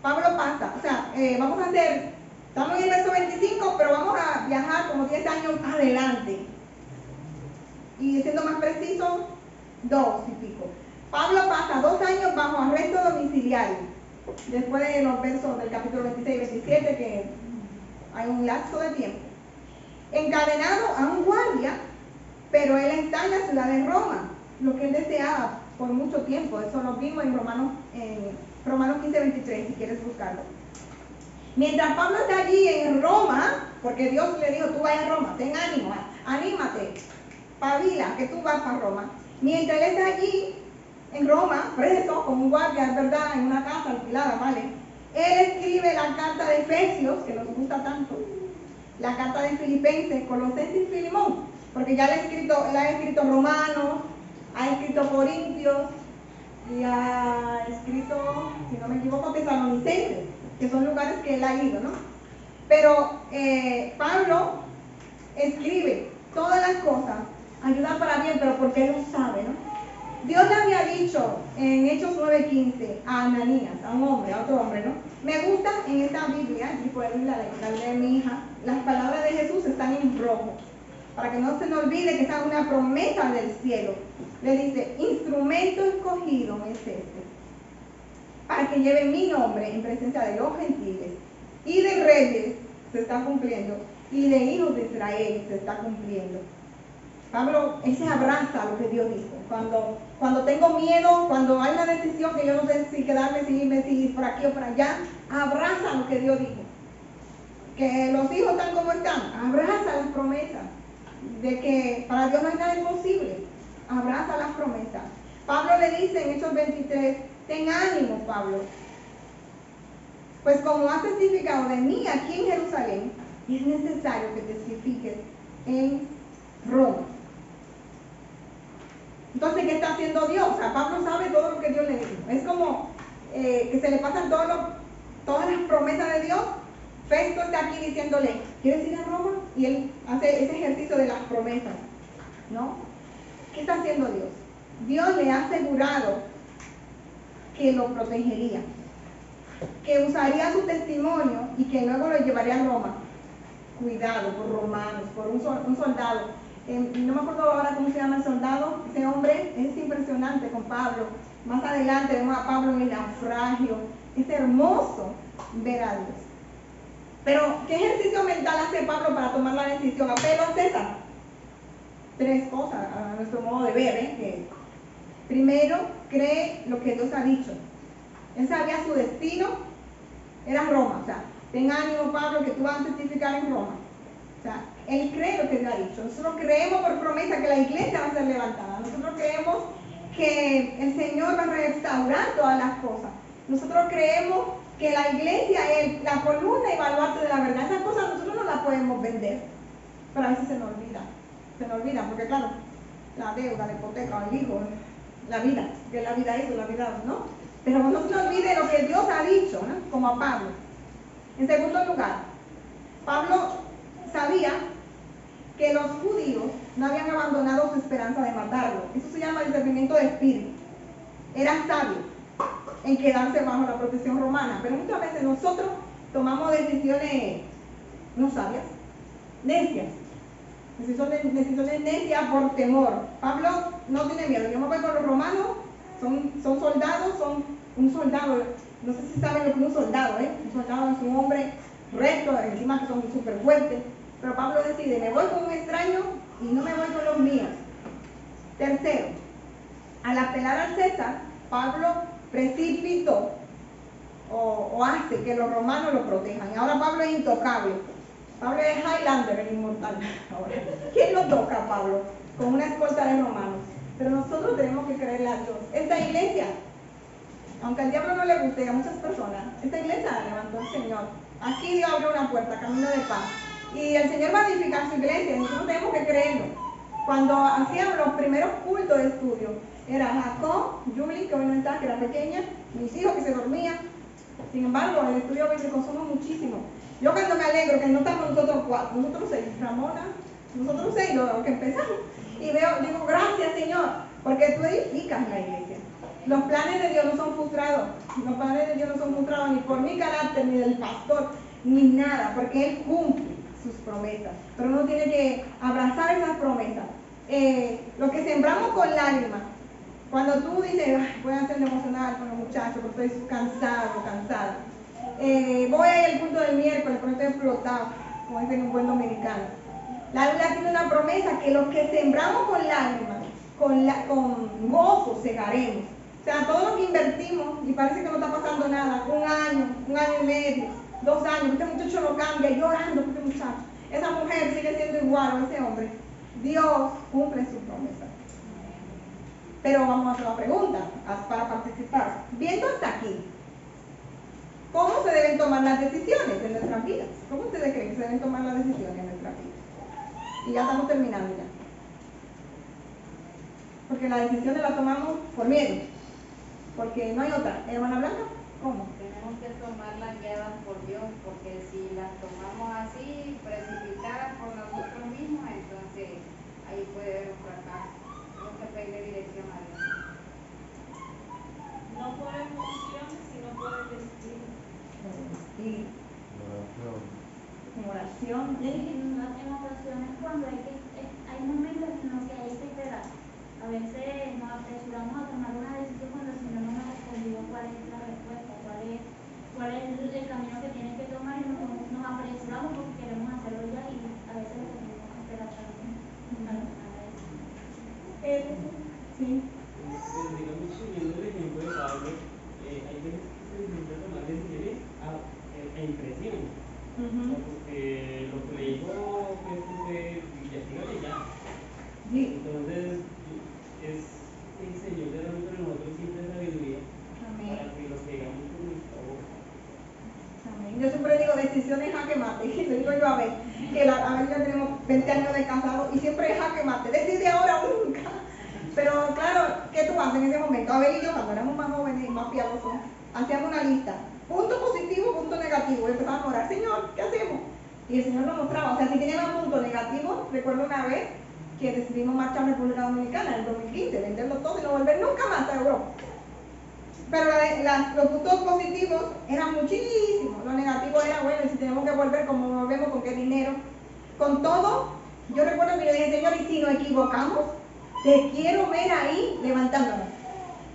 Pablo pasa, estamos en el verso 25, pero vamos a viajar como 10 años adelante. Y siendo más preciso, 2 y pico. Pablo pasa 2 años bajo arresto domiciliario. Después de los versos del capítulo 26 y 27, que hay un lapso de tiempo. Encadenado a un guardia, pero él está en la ciudad de Roma, lo que él deseaba por mucho tiempo. Eso lo vimos en Romanos 15:23, si quieres buscarlo. Mientras Pablo está allí en Roma, porque Dios le dijo, tú vayas a Roma, ten ánimo, anímate, pabila, que tú vas para Roma. Mientras él está allí, en Roma, preso, como un guardia, es verdad, en una casa alquilada, ¿vale? Él escribe la carta de Efesios, que nos gusta tanto, la carta de Filipenses, Colosenses y Filemón, porque ya él ha escrito Romanos, ha escrito Corintios, y ha escrito, si no me equivoco, Tesalonicenses, que son lugares que él ha ido, ¿no? Pero Pablo escribe todas las cosas, ayuda para bien, pero porque él lo sabe, ¿no? Dios le había dicho en Hechos 9:15 a Ananías, a un hombre, a otro hombre, ¿no? Me gusta en esta Biblia, y por ahí la lee mi hija, las palabras de Jesús están en rojo, para que no se nos olvide que esta es una promesa del cielo. Le dice, instrumento escogido es este, para que lleve mi nombre en presencia de los gentiles y de reyes, se está cumpliendo, y de hijos de Israel se está cumpliendo. Pablo, él se abraza a lo que Dios dijo. Cuando tengo miedo, cuando hay una decisión que yo no sé si quedarme, si irme, si ir por aquí o por allá, abraza lo que Dios dijo. Que los hijos están como están, abraza las promesas. De que para Dios no hay nada imposible, abraza las promesas. Pablo le dice en Hechos 23, ten ánimo, Pablo. Pues como has testificado de mí aquí en Jerusalén, es necesario que testifiques en Roma. Entonces, ¿qué está haciendo Dios? O sea, Pablo sabe todo lo que Dios le dijo. Es como que se le pasan todas las promesas de Dios. Festo está aquí diciéndole, ¿quieres ir a Roma? Y él hace ese ejercicio de las promesas, ¿no? ¿Qué está haciendo Dios? Dios le ha asegurado que lo protegería, que usaría su testimonio y que luego lo llevaría a Roma. Cuidado por romanos, por un soldado. No me acuerdo ahora cómo se llama el soldado. Ese hombre es impresionante con Pablo. Más adelante vemos a Pablo en el naufragio. Es hermoso ver a Dios. Pero, ¿qué ejercicio mental hace Pablo para tomar la decisión? Apelo a César. 3 cosas a nuestro modo de ver, que primero, cree lo que Dios ha dicho. Él sabía su destino, era Roma. O sea, ten ánimo, Pablo, que tú vas a testificar en Roma. O sea, él cree lo que Dios ha dicho. Nosotros creemos por promesa que la iglesia va a ser levantada. Nosotros creemos que el Señor va a restaurar todas las cosas. Nosotros creemos que la iglesia es la columna y baluarte de la verdad. Esas cosas nosotros no las podemos vender, pero a veces se nos olvida, porque claro, la deuda, la hipoteca, el hijo, la vida, que la vida eso, la vida no, pero no se nos olvide lo que Dios ha dicho, ¿no? Como a Pablo. En segundo lugar, Pablo sabía que los judíos no habían abandonado su esperanza de matarlo. Eso se llama discernimiento de espíritu. Era sabio en quedarse bajo la protección romana, pero muchas veces nosotros tomamos decisiones no sabias, necias. Decisiones necias por temor. Pablo no tiene miedo. Yo me voy con los romanos, son soldados, son un soldado. No sé si saben lo que es un soldado, Un soldado es un hombre recto, encima que son súper fuertes. Pero Pablo decide, me voy con un extraño y no me voy con los míos. Tercero, al apelar al César, Pablo precipitó o hace que los romanos lo protejan. Y ahora Pablo es intocable. Pablo es Highlander, el inmortal. Ahora, ¿quién lo toca a Pablo? Con una escolta de romanos. Pero nosotros tenemos que creerle a Dios. Esta iglesia, aunque al diablo no le guste a muchas personas, esta iglesia la levantó el Señor. Aquí Dios abrió una puerta, camino de paz. Y el Señor va a edificar su iglesia, nosotros tenemos que creerlo. Cuando hacían los primeros cultos de estudio, era Jacob, Julie, que hoy no está, que era pequeña, mis hijos que se dormían. Sin embargo, el estudio bíblico somos muchísimos. Yo cuando me alegro que no estamos nosotros cuatro, nosotros seis, Ramona, nosotros seis, lo que empezamos. Y digo, gracias Señor, porque tú edificas la iglesia. Los planes de Dios no son frustrados. Los planes de Dios no son frustrados ni por mi carácter, ni del pastor, ni nada, porque Él cumple sus promesas. Pero uno tiene que abrazar esas promesas. Lo que sembramos con lágrimas, cuando tú dices, voy a ser emocional con los muchachos, porque estoy cansada. Voy a ir al culto del miércoles, pero estoy explotado, como dice un buen dominicano. La Biblia tiene una promesa que los que sembramos con lágrimas, con gozo segaremos. O sea, todo lo que invertimos y parece que no está pasando nada, un año y medio, 2 años, este muchacho no cambia, llorando por este muchacho. Esa mujer sigue siendo igual, o ese hombre. Dios cumple su promesa. Pero vamos a hacer una pregunta para participar. Viendo hasta aquí, ¿cómo se deben tomar las decisiones en nuestras vidas? ¿Cómo ustedes creen que se deben tomar las decisiones en nuestras vidas? Y ya estamos terminando ya. Porque las decisiones las tomamos por miedo. Porque no hay otra. Hermana Blanca, ¿cómo? Tenemos que tomarlas guiadas por Dios, porque si las tomamos así, precipitadas por nosotros mismos, entonces ahí puede haber un fracaso. Tenemos que pedirle dirección a Dios. No por emoción, sino por el Espíritu. Sí. En oración. En ocasiones cuando hay momentos en los que hay que esperar. A veces nos apresuramos a tomar una decisión cuando el Señor no nos ha respondido cuál es la respuesta, cuál es el camino que tienen que tomar y nos apresuramos porque queremos hacerlo ya y a veces lo tenemos que esperar también. Sí. Digamos, siguiendo el ejemplo de Pablo, hay veces que se necesita tomar decisiones a impresión. Porque lo que le dijo Jesús fue, investígale ya. Sí. Entonces, es el Señor de nosotros siempre sabiduría. Amén. Para que lo que digamos con nuestra boca. Amén. Yo siempre digo decisiones jaque mate. Y le digo yo a ver, que a ver ya tenemos 20 años de casado y siempre es jaque mate. Decide ahora o nunca. Pero claro, ¿qué tú haces en ese momento? Abel y yo, cuando éramos más jóvenes y más piadosos, hacíamos una lista. Punto positivo, punto negativo. Y empezamos a orar, Señor, ¿qué hacemos? Y el Señor nos mostraba. O sea, si teníamos punto negativo, recuerdo una vez que decidimos marchar a República Dominicana en el 2015, venderlo todo y no volver nunca más a Europa. Pero los puntos positivos eran muchísimos. Lo negativo era, bueno, si tenemos que volver, ¿cómo volvemos? ¿Con qué dinero? Con todo, yo recuerdo que le dije, Señor, y si nos equivocamos, te quiero ver ahí levantándonos.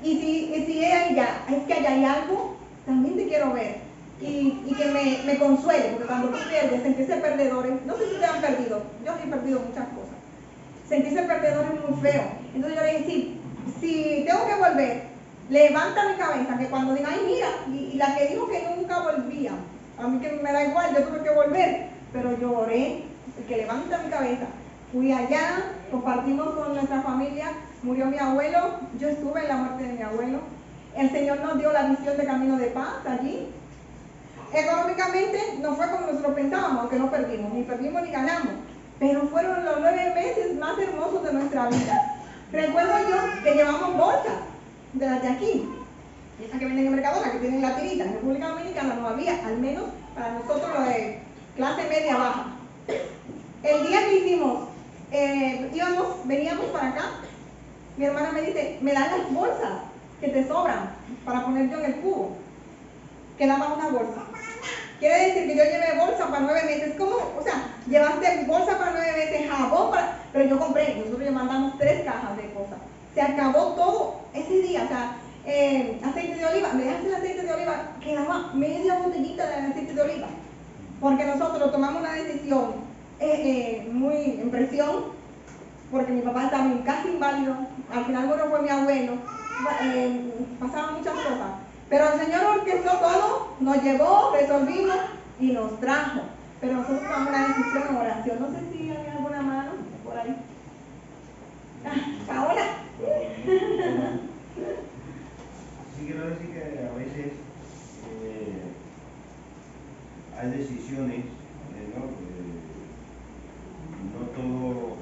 Y si ella, es que allá hay algo, también te quiero ver. Y que me consuele, porque cuando tú pierdes, sentirse perdedores, no sé si te han perdido, yo sí he perdido muchas cosas. Sentirse perdedor es muy feo. Entonces yo le dije, si tengo que volver, levanta mi cabeza, que cuando diga, ay mira, y la que dijo que nunca volvía, a mí que me da igual, yo tuve que volver, pero yo oré, el que levanta mi cabeza. Fui allá, compartimos con nuestra familia, murió mi abuelo, yo estuve en la muerte de mi abuelo. El Señor nos dio la visión de camino de paz allí. Económicamente no fue como nosotros pensábamos, aunque no perdimos ni ganamos. Pero fueron los 9 meses más hermosos de nuestra vida. Recuerdo yo que llevamos bolsas de las de aquí, esas que venden en Mercadona, que tienen la tirita. En República Dominicana no había, al menos para nosotros lo de clase media baja. El día que hicimos, veníamos para acá, mi hermana me dice, me dan las bolsas que te sobran para poner yo en el cubo. Quedaba una bolsa. Quiere decir que yo llevé bolsa para 9 meses. ¿Cómo? O sea, llevaste bolsa para 9 meses, jabón para... Pero yo compré, nosotros le mandamos 3 cajas de cosas. Se acabó todo ese día, o sea, aceite de oliva, me dejaste el aceite de oliva, quedaba media botellita de aceite de oliva. Porque nosotros tomamos una decisión muy en presión, porque mi papá estaba casi inválido, al final bueno fue mi abuelo, pasaban muchas cosas. Pero el Señor orquestó todo, nos llevó, resolvimos y nos trajo. Pero nosotros tomamos una decisión en oración. No sé si hay alguna mano por ahí. Ahora. Sí, quiero decir que a veces hay decisiones, no todo,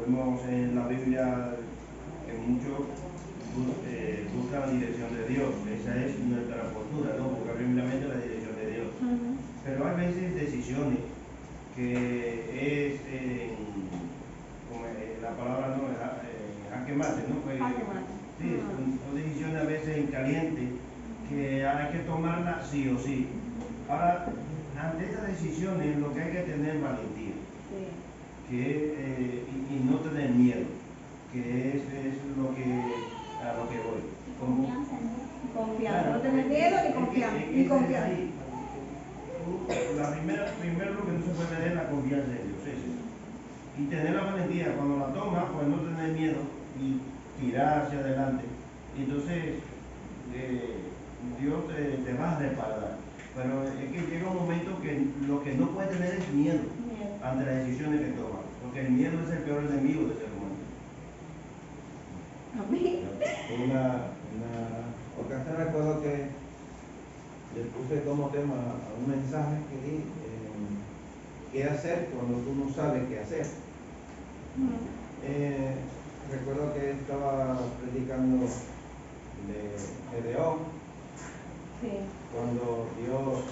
vemos en la Biblia que muchos buscan la dirección de Dios. Esa es nuestra postura, ¿no? Buscar primeramente la dirección de Dios. Pero hay veces decisiones que es, como la palabra, ¿no? Jaque mate, ¿no? Sí, son decisiones a veces en caliente que hay que tomarlas sí o sí. Ahora, ante estas decisiones lo que hay que tener valentía, y no tener miedo, que es lo a lo que voy. Confianza, Confianza, no tener miedo ni confianza. Ni confianza. Primero lo que no se puede tener es la confianza en Dios, es eso. Y tener la valentía, cuando la toma, pues no tener miedo y tirar hacia adelante. Entonces, Dios te va a respaldar. Pero es que llega un momento que lo que no puede tener es miedo ante las decisiones que toma. Porque el miedo es el peor enemigo del ser humano. Una ocasión recuerdo que le puse como tema a un mensaje que di, qué hacer cuando tú no sabes qué hacer. Recuerdo que estaba predicando de Gedeón, cuando Dios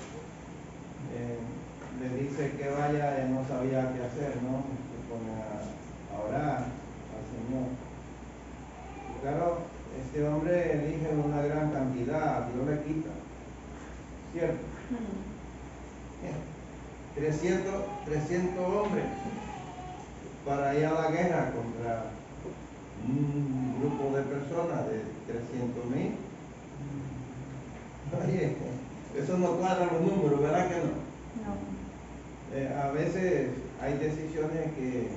le dice que vaya, él no sabía qué hacer, ¿no? Se pone a orar al Señor. Y claro, este hombre elige una gran cantidad, Dios le quita, ¿cierto? 300 hombres para ir a la guerra contra un grupo de personas de 300,000. Oye, eso no cuadra los números, ¿verdad que no? A veces hay decisiones que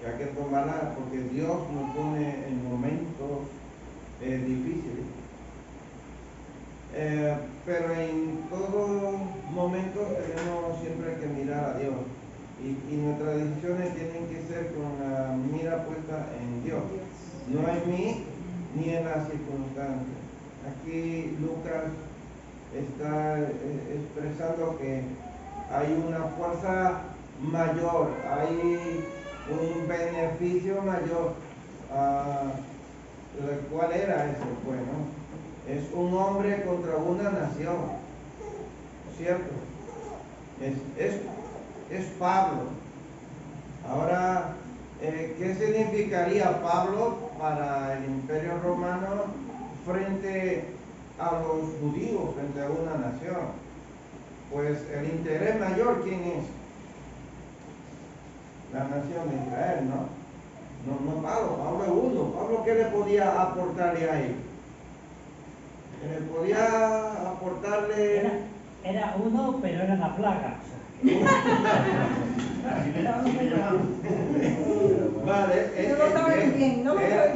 hay que tomarlas porque Dios nos pone en momentos difíciles. Pero en todo momento tenemos siempre que mirar a Dios. Y nuestras decisiones tienen que ser con la mira puesta en Dios, no en mí ni en las circunstancias. Aquí Lucas está expresando que hay una fuerza mayor, hay un beneficio mayor. ¿Cuál era eso? Bueno, es un hombre contra una nación, ¿cierto? Es Pablo. Ahora, ¿qué significaría Pablo para el Imperio Romano frente a los judíos, frente a una nación? Pues el interés mayor, ¿quién es? La nación de Israel, ¿no? No Pablo es uno. Pablo, ¿qué le podía aportarle a él? ¿Qué le podía aportarle? Era uno, pero era una plaga. Vale,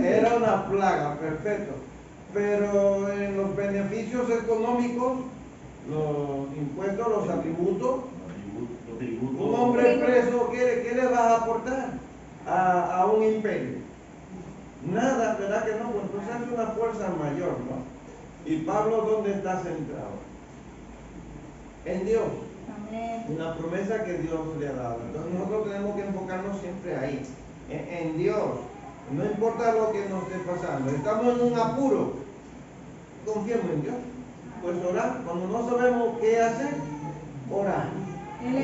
era una plaga, perfecto. Pero en los beneficios económicos, los impuestos, los atributos, un hombre preso, ¿qué le vas a aportar a un imperio? Nada, ¿verdad que no? Pues entonces es una fuerza mayor, ¿no? ¿Y Pablo dónde está centrado? En Dios. Una promesa que Dios le ha dado. Entonces nosotros tenemos que enfocarnos siempre ahí, en Dios. No importa lo que nos esté pasando. Estamos en un apuro, confiemos en Dios. Pues orar, cuando no sabemos qué hacer, orar.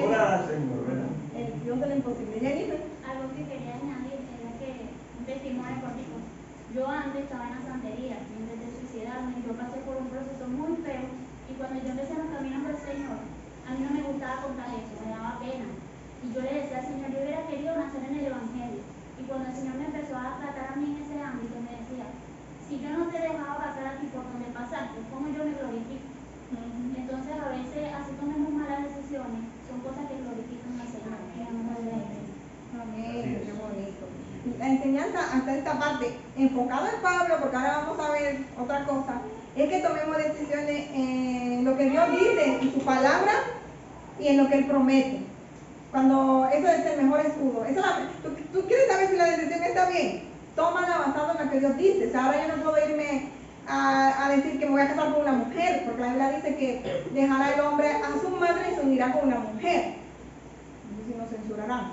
Orar al Señor, ¿verdad? Dios de lo imposible. Jennifer. Algo que quería añadir era que un testimonio cortico. Yo antes estaba en la santería, antes de suicidarme, yo pasé por un proceso muy feo y cuando yo empecé los caminos del Señor, a mí no me gustaba contar eso, me daba pena. Y yo le decía al Señor, yo hubiera querido nacer en el Evangelio. Y cuando el Señor me empezó a tratar a mí en ese ámbito, me decía, si yo no te dejaba pasar a ti por donde pasaste, ¿cómo yo me glorifico? Entonces a veces así tomemos malas decisiones, son cosas que glorifican al Señor. Amén, qué bonito. La enseñanza hasta esta parte, enfocada en Pablo, porque ahora vamos a ver otra cosa, es que tomemos decisiones en lo que Dios dice, en su palabra y en lo que Él promete. Cuando eso es el mejor escudo. ¿Tú quieres saber si la decisión está bien? Tómala basado en lo que Dios dice. O sea, ahora yo no puedo irme a decir que me voy a casar con una mujer, porque la Biblia dice que dejará el hombre a su madre y se unirá con una mujer. No sé si nos censurarán.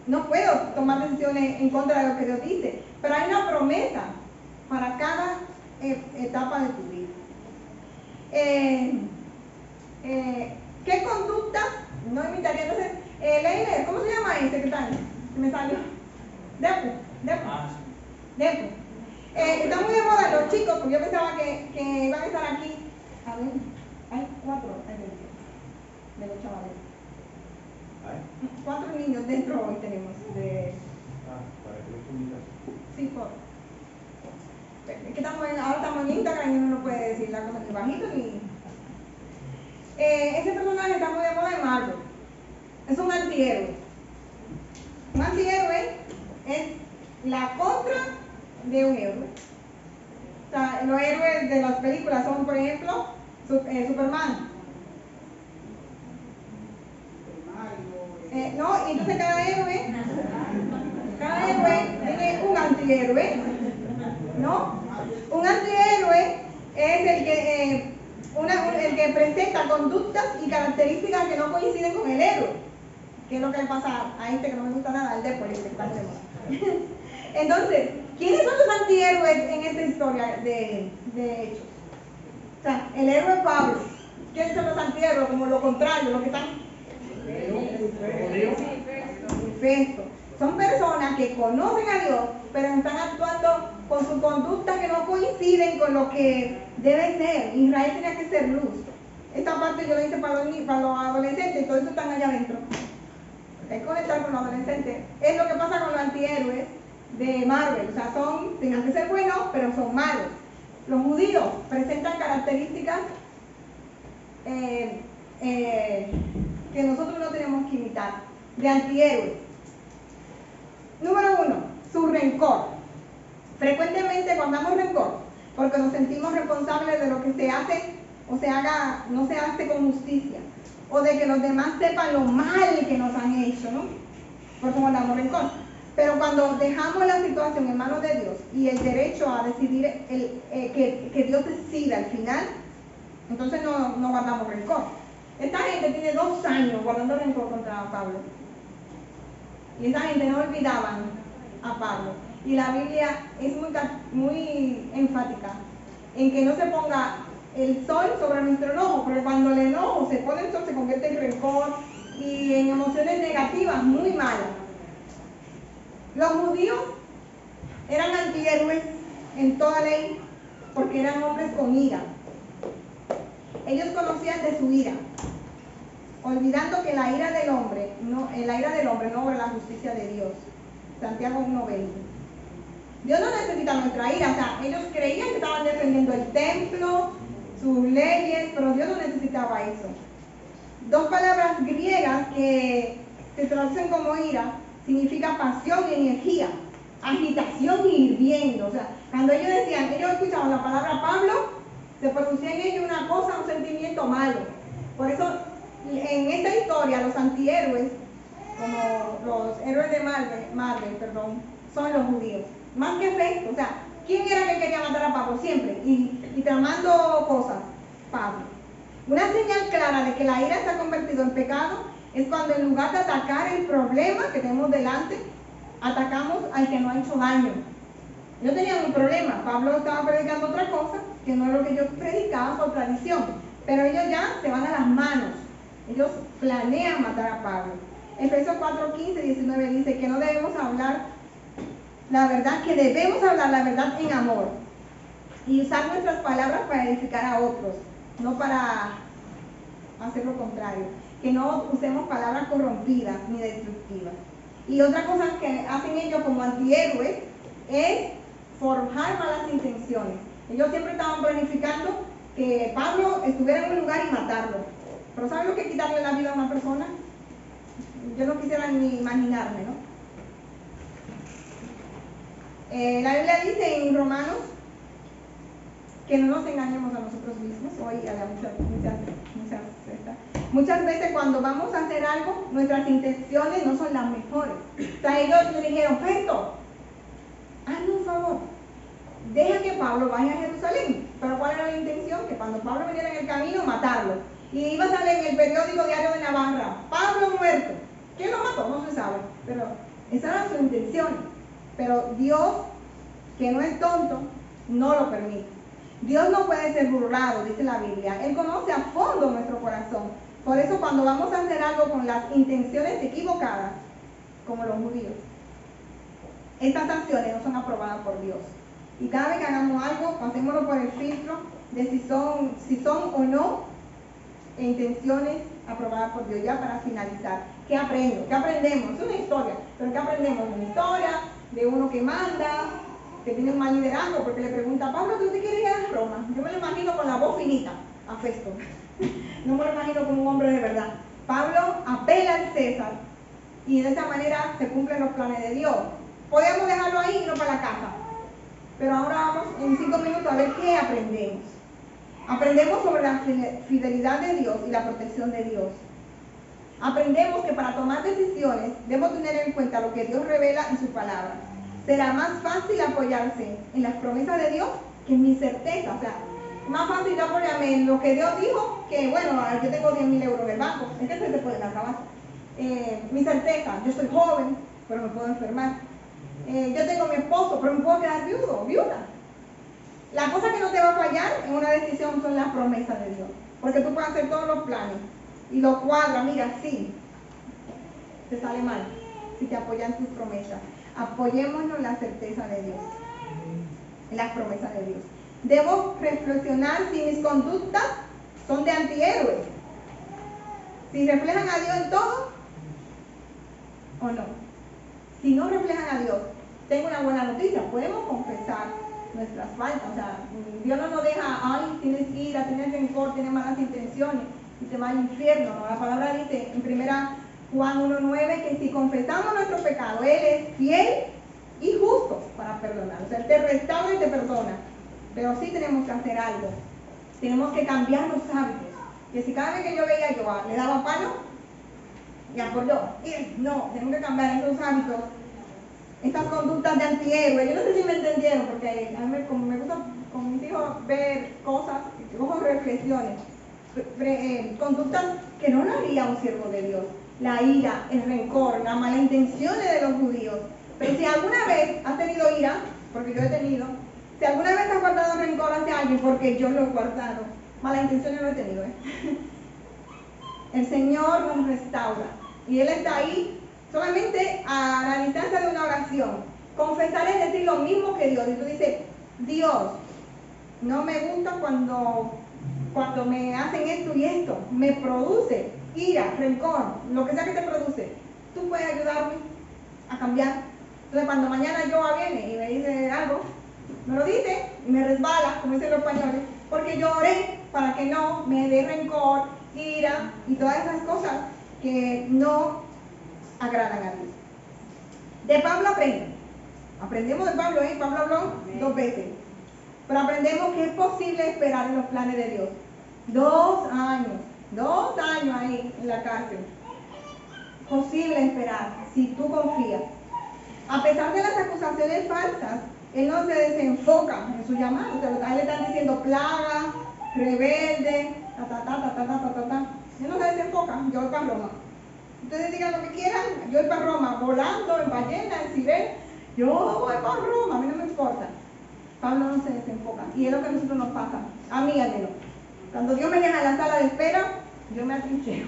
No puedo tomar decisiones en contra de lo que Dios dice, pero hay una promesa para cada etapa de tu vida. ¿Qué conducta? No imitaría, no sé. Leiner, ¿cómo se llama ese que está ahí? Se me salió. Depo. Está muy de moda los chicos, porque yo pensaba que iban a estar aquí. A ver, hay 4 de los chavales. 4 niños dentro hoy tenemos. Para que lo publicas. Sí, es que ahora estamos en Instagram y uno no puede decir la cosa ni bajito ni. Ese personaje está muy de moda en Marvel. Es un antihéroe. Un antihéroe es la contra de un héroe. O sea, los héroes de las películas son, por ejemplo, Superman. No, y entonces cada héroe tiene un antihéroe, ¿no? Un antihéroe es el que presenta conductas y características que no coinciden con el héroe, que es lo que le pasa a este que no me gusta nada, al Depo, que está de moda. Entonces, ¿quiénes son los antihéroes en esta historia de hechos? O sea, el héroe Pablo. ¿Quiénes son los antihéroes? Como lo contrario, los que están. Perfecto. Son personas que conocen a Dios, pero están actuando con su conducta que no coinciden con lo que debe ser. Israel tenía que ser luz. Esta parte yo la hice para los adolescentes, y todo eso están allá adentro. Hay que conectar con los adolescentes. Es lo que pasa con los antihéroes de Marvel. O sea, tienen que ser buenos, pero son malos. Los judíos presentan características que nosotros no tenemos que imitar, de antihéroes. Número 1, su rencor. Frecuentemente guardamos rencor porque nos sentimos responsables de lo que se hace o se haga, no se hace con justicia, o de que los demás sepan lo mal que nos han hecho, ¿no? Por eso guardamos rencor. Pero cuando dejamos la situación en manos de Dios y el derecho a decidir que Dios decida al final, entonces no guardamos rencor. Esta gente tiene 2 años guardando rencor contra Pablo. Y esa gente no olvidaban a Pablo. Y la Biblia es muy enfática en que no se ponga el sol sobre nuestro enojo, porque cuando el enojo se pone el sol se convierte en rencor y en emociones negativas muy malas. Los judíos eran antihéroes en toda ley porque eran hombres con ira. Ellos conocían de su ira, olvidando que la ira del hombre no obra la justicia de Dios. Santiago 1:20. Dios no necesita nuestra ira, o sea, ellos creían que estaban defendiendo el templo, sus leyes, pero Dios no necesitaba eso. 2 palabras griegas que se traducen como ira significa pasión y energía, agitación y hirviendo. O sea, cuando ellos escuchaban la palabra Pablo, se producía en ellos una cosa, un sentimiento malo. Por eso, en esta historia, los antihéroes, como los héroes de Marvel, son los judíos. Más que efecto, o sea, ¿quién era que quería matar a Pablo? Siempre, y tramando cosas, Pablo. Una señal clara de que la ira se ha convertido en pecado es cuando en lugar de atacar el problema que tenemos delante, atacamos al que no ha hecho daño. Ellos tenían un problema, Pablo estaba predicando otra cosa, que no es lo que ellos predicaban por tradición, pero ellos ya se van a las manos. Ellos planean matar a Pablo. Efesios 4:15, 19 dice que no debemos hablar la verdad, que debemos hablar la verdad en amor y usar nuestras palabras para edificar a otros, no para hacer lo contrario. Que no usemos palabras corrompidas ni destructivas. Y otra cosa que hacen ellos como antihéroes es forjar malas intenciones. Ellos siempre estaban planificando que Pablo estuviera en un lugar y matarlo. Pero ¿saben lo que es quitarle la vida a una persona? Yo no quisiera ni imaginarme, ¿no? La Biblia dice en Romanos que no nos engañemos a nosotros mismos. Hoy había muchas veces cuando vamos a hacer algo, nuestras intenciones no son las mejores. O sea, ellos le dijeron, Festo, hazme un favor, deja que Pablo vaya a Jerusalén. Pero ¿cuál era la intención? Que cuando Pablo viniera en el camino, matarlo. Y iba a salir en el periódico Diario de Navarra, Pablo muerto. ¿Quién lo mató? No se sabe. Pero esa era su intención. Pero Dios, que no es tonto, no lo permite. Dios no puede ser burlado, dice la Biblia. Él conoce a fondo nuestro corazón. Por eso cuando vamos a hacer algo con las intenciones equivocadas, como los judíos, estas acciones no son aprobadas por Dios. Y cada vez que hagamos algo, pasémoslo por el filtro de si son o no intenciones aprobadas por Dios. Ya para finalizar, ¿qué aprendo? ¿Qué aprendemos? Es una historia, pero ¿qué aprendemos? Una historia de uno que manda, que tiene un mal liderazgo, porque le pregunta, Pablo, ¿tú te quieres ir a Roma? Yo me lo imagino con la voz finita, a Festo. No me lo imagino como un hombre de verdad. Pablo apela al César y de esa manera se cumplen los planes de Dios. Podemos dejarlo ahí y irnos para la casa. Pero ahora vamos en 5 minutos a ver qué aprendemos. Aprendemos sobre la fidelidad de Dios y la protección de Dios. Aprendemos que para tomar decisiones debemos tener en cuenta lo que Dios revela en su palabra. Será más fácil apoyarse en las promesas de Dios que en mi certeza. O sea, más fácil yo apoyarme en lo que Dios dijo que, bueno, yo tengo 10.000 euros en el banco. Es que se pueden acabar. Mi certeza, yo soy joven, pero me puedo enfermar. Yo tengo mi esposo, pero me puedo quedar viuda. La cosa que no te va a fallar en una decisión son las promesas de Dios. Porque tú puedes hacer todos los planes y lo cuadras, mira, sí, te sale mal si te apoyan tus promesas. Apoyémonos en la certeza de Dios, en las promesas de Dios. Debo reflexionar si mis conductas son de antihéroes, si reflejan a Dios en todo o no. Si no reflejan a Dios, tengo una buena noticia, podemos confesar nuestras faltas. O sea, Dios no nos deja, ay, tienes ira, tienes rencor, tienes malas intenciones y te va al infierno. ¿No? La palabra dice en 1 Juan 1:9 que si confesamos nuestro pecado, Él es fiel y justo para perdonar. O sea, Él te restaura y te perdona. Pero sí tenemos que hacer algo. Tenemos que cambiar los hábitos. Que si cada vez que yo veía a le daba palo, ya por yo. No, tenemos que cambiar esos hábitos, estas conductas de antihéroe. Yo no sé si me entendieron, porque a mí como me gusta con mis hijos ver cosas, cojo reflexiones. Conductas que no lo haría un siervo de Dios. La ira, el rencor, las malas intenciones de los judíos. Pero si alguna vez has tenido ira, porque yo he tenido, si alguna vez has guardado rencor hacia alguien, porque yo lo he guardado, malas intenciones no he tenido, El Señor nos restaura y Él está ahí solamente a la distancia de una oración. Confesar es decir lo mismo que Dios. Y tú dices, Dios, no me gusta cuando me hacen esto y esto, me produce ira, rencor, lo que sea que te produce. Tú puedes ayudarme a cambiar. Entonces cuando mañana Joa viene y me dice algo, me lo dice y me resbala, como dicen los españoles, porque yo oré para que no me dé rencor, ira y todas esas cosas que no agradan a Dios. De Pablo aprendemos de Pablo, Pablo habló 2 veces, pero aprendemos que es posible esperar en los planes de Dios. 2 años ahí en la cárcel. Posible esperar si tú confías. A pesar de las acusaciones falsas, él no se desenfoca en su llamado. O sea, le están diciendo plaga, rebelde, Él no se desenfoca. Yo voy para Roma. Ustedes digan lo que quieran. Yo voy para Roma, volando, en ballena, en sirena. Yo voy para Roma, a mí no me importa. Pablo no se desenfoca. Y es lo que a nosotros nos pasa. A mí al menos. Cuando Dios me deja en la sala de espera, Yo me atrinchero.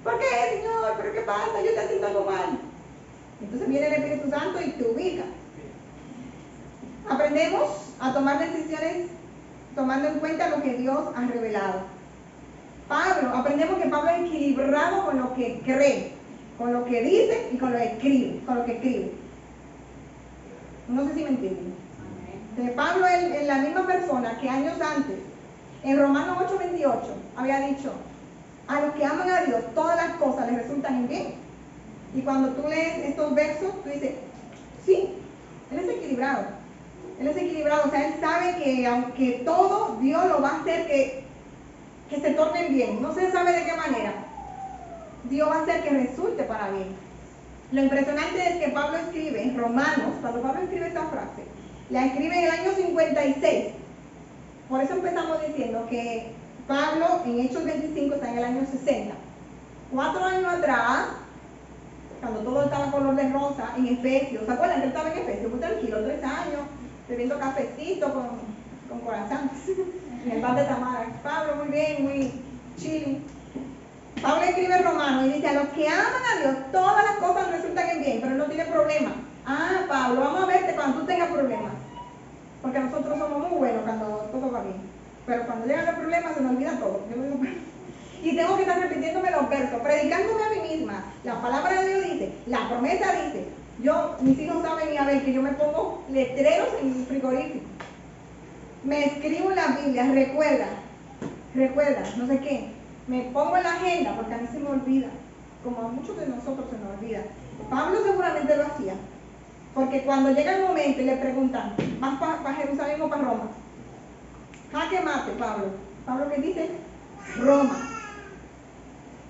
¿Por qué, Señor? ¿Pero qué pasa? Yo estoy haciendo algo mal. Entonces viene el Espíritu Santo y te ubica. Aprendemos a tomar decisiones tomando en cuenta lo que Dios ha revelado. Aprendemos que Pablo es equilibrado con lo que cree, con lo que dice y con lo que escribe. No sé si me entienden. Pablo es la misma persona que años antes, en Romanos 8:28, había dicho: a los que aman a Dios, todas las cosas les resultan en bien. Y cuando tú lees estos versos, tú dices, sí, Él es equilibrado. Él es equilibrado, o sea, Él sabe que aunque todo, Dios lo va a hacer que se tornen bien. No se sabe de qué manera. Dios va a hacer que resulte para bien. Lo impresionante es que Pablo escribe en Romanos, cuando Pablo escribe esta frase, la escribe en el año 56. Por eso empezamos diciendo que Pablo en Hechos 25 está en el año 60. 4 años atrás, cuando todo estaba color de rosa, en Efesios, ¿se acuerdan que él estaba en Efesios? Muy tranquilo, 3 años, bebiendo cafecito con corazones en el bar de Tamara. Pablo muy bien, muy chilling. Pablo escribe en Romanos y dice: a los que aman a Dios, todas las cosas resultan en bien, pero él no tiene problema. Ah, Pablo, vamos a verte cuando tú tengas problemas. Porque nosotros somos muy buenos cuando todo va bien. Pero cuando llegan los problemas se nos olvida todo. Y tengo que estar repitiéndome los versos, predicándome a mí misma. La palabra de Dios dice, la promesa dice. Mis hijos saben, y a ver, que yo me pongo letreros en mi frigorífico. Me escribo en la Biblia, recuerda, no sé qué. Me pongo en la agenda porque a mí se me olvida. Como a muchos de nosotros se nos olvida. Pablo seguramente lo hacía. Porque cuando llega el momento y le preguntan, ¿vas para Jerusalén o para Roma? Jaque mate, Pablo. Pablo que dice, Roma.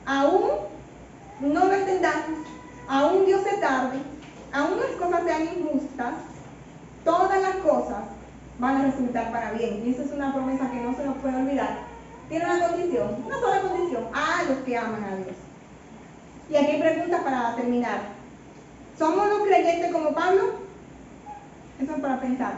Aún no lo entendamos, aún Dios se tarde, aún las cosas sean injustas, todas las cosas van a resultar para bien. Y esa es una promesa que no se nos puede olvidar. Tiene una condición, una sola condición: a los que aman a Dios. Y aquí hay preguntas para terminar. ¿Somos los creyentes como Pablo? Eso es para pensar.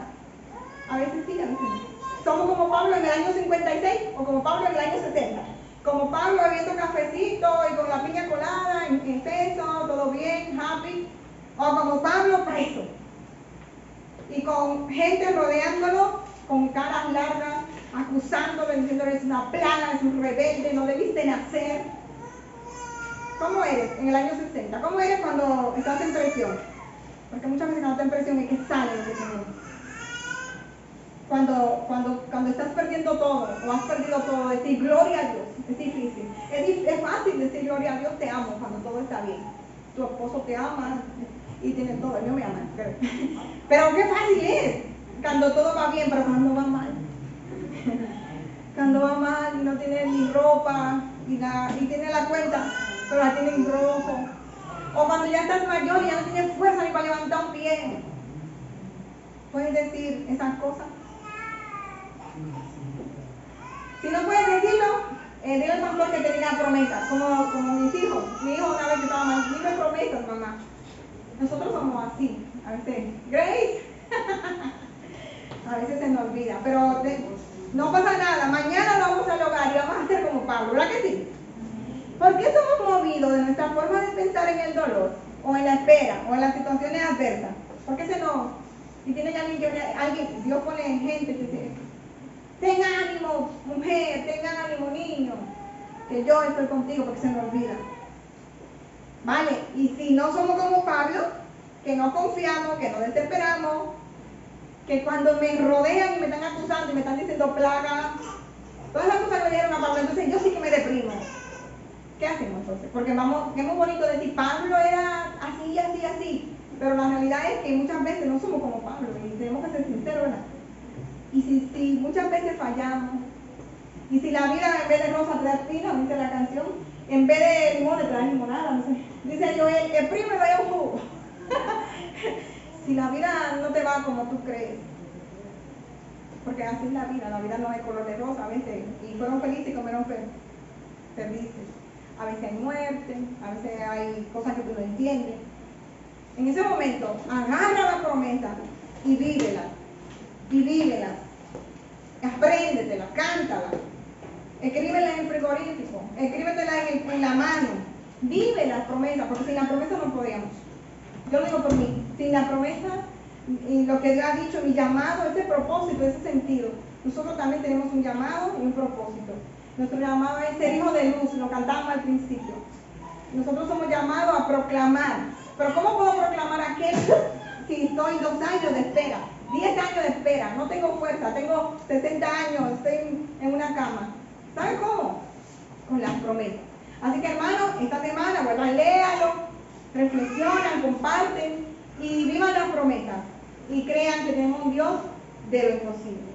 A veces sí, a veces no. ¿Somos como Pablo en el año 56 o como Pablo en el año 70? Como Pablo bebiendo cafecito y con la piña colada en Efeso, todo bien, happy. O como Pablo preso y con gente rodeándolo con caras largas, acusándolo, diciéndole: es una plaga, es un rebelde, no debiste nacer. ¿Cómo eres en el año 60? ¿Cómo eres cuando estás en presión? Porque muchas veces cuando estás en presión es que sale lo que tenemos. Cuando estás perdiendo todo o has perdido todo, decir gloria a Dios es difícil. Es fácil decir gloria a Dios, te amo, cuando todo está bien. Tu esposo te ama y tiene todo, el mío me ama. Pero qué fácil es cuando todo va bien, pero cuando va mal. Cuando va mal y no tiene ni ropa y tiene la cuenta, pero la tiene en rojo. O cuando ya estás mayor y ya no tienes fuerza ni para levantar un pie. ¿Puedes decir esas cosas? Si no puedes decirlo, dile al pastor que te diga promesas, como mis hijos. Mi hijo una vez que estaba mal, dime promesas, mamá. Nosotros somos así, a veces, Grace. A veces se nos olvida, pero no pasa nada. Mañana vamos al hogar y vamos a hacer como Pablo, ¿verdad que sí? ¿Por qué somos movidos de nuestra forma de pensar en el dolor, o en la espera, o en las situaciones adversas? ¿Por qué si tienen alguien, Dios pone gente que dice: ten ánimo, mujer, tengan ánimo, niño, que yo estoy contigo, porque se me olvida. Vale, y si no somos como Pablo, que no confiamos, que no desesperamos, que cuando me rodean y me están acusando y me están diciendo plaga, todas las cosas que me dieron a Pablo, entonces yo sí que me deprimo. ¿Qué hacemos entonces? Porque es muy bonito decir, Pablo era así, así, así, pero la realidad es que muchas veces no somos como Pablo y tenemos que ser sinceros, ¿verdad? Y si muchas veces fallamos, y si la vida en vez de rosa te da espina, dice la canción, en vez de limón te da limonada, no sé. Dice yo, el primo da un jugo. Si la vida no te va como tú crees, porque así es la vida no es color de rosa a veces, y fueron felices y comieron felices. A veces hay muerte, a veces hay cosas que tú no entiendes. En ese momento, agarra la promesa y vívela. Apréndetela, cántala. escríbela en el frigorífico, escríbetela en la mano, vive las promesas, porque sin la promesa no podemos. Yo lo digo por mí, sin la promesa y lo que Dios ha dicho, mi llamado, ese propósito, ese sentido. Nosotros también tenemos un llamado y un propósito. Nuestro llamado es ser hijo de luz, lo cantamos al principio. Nosotros somos llamados a proclamar. Pero ¿cómo puedo proclamar aquello si estoy 2 años de espera, 10 años de espera, no tengo fuerza, tengo 60 años, estoy en una cama? ¿Saben cómo? Con las promesas. Así que hermanos, esta semana, vuelvan, léanlo, reflexionan, comparten y vivan las promesas. Y crean que tenemos un Dios de lo imposible.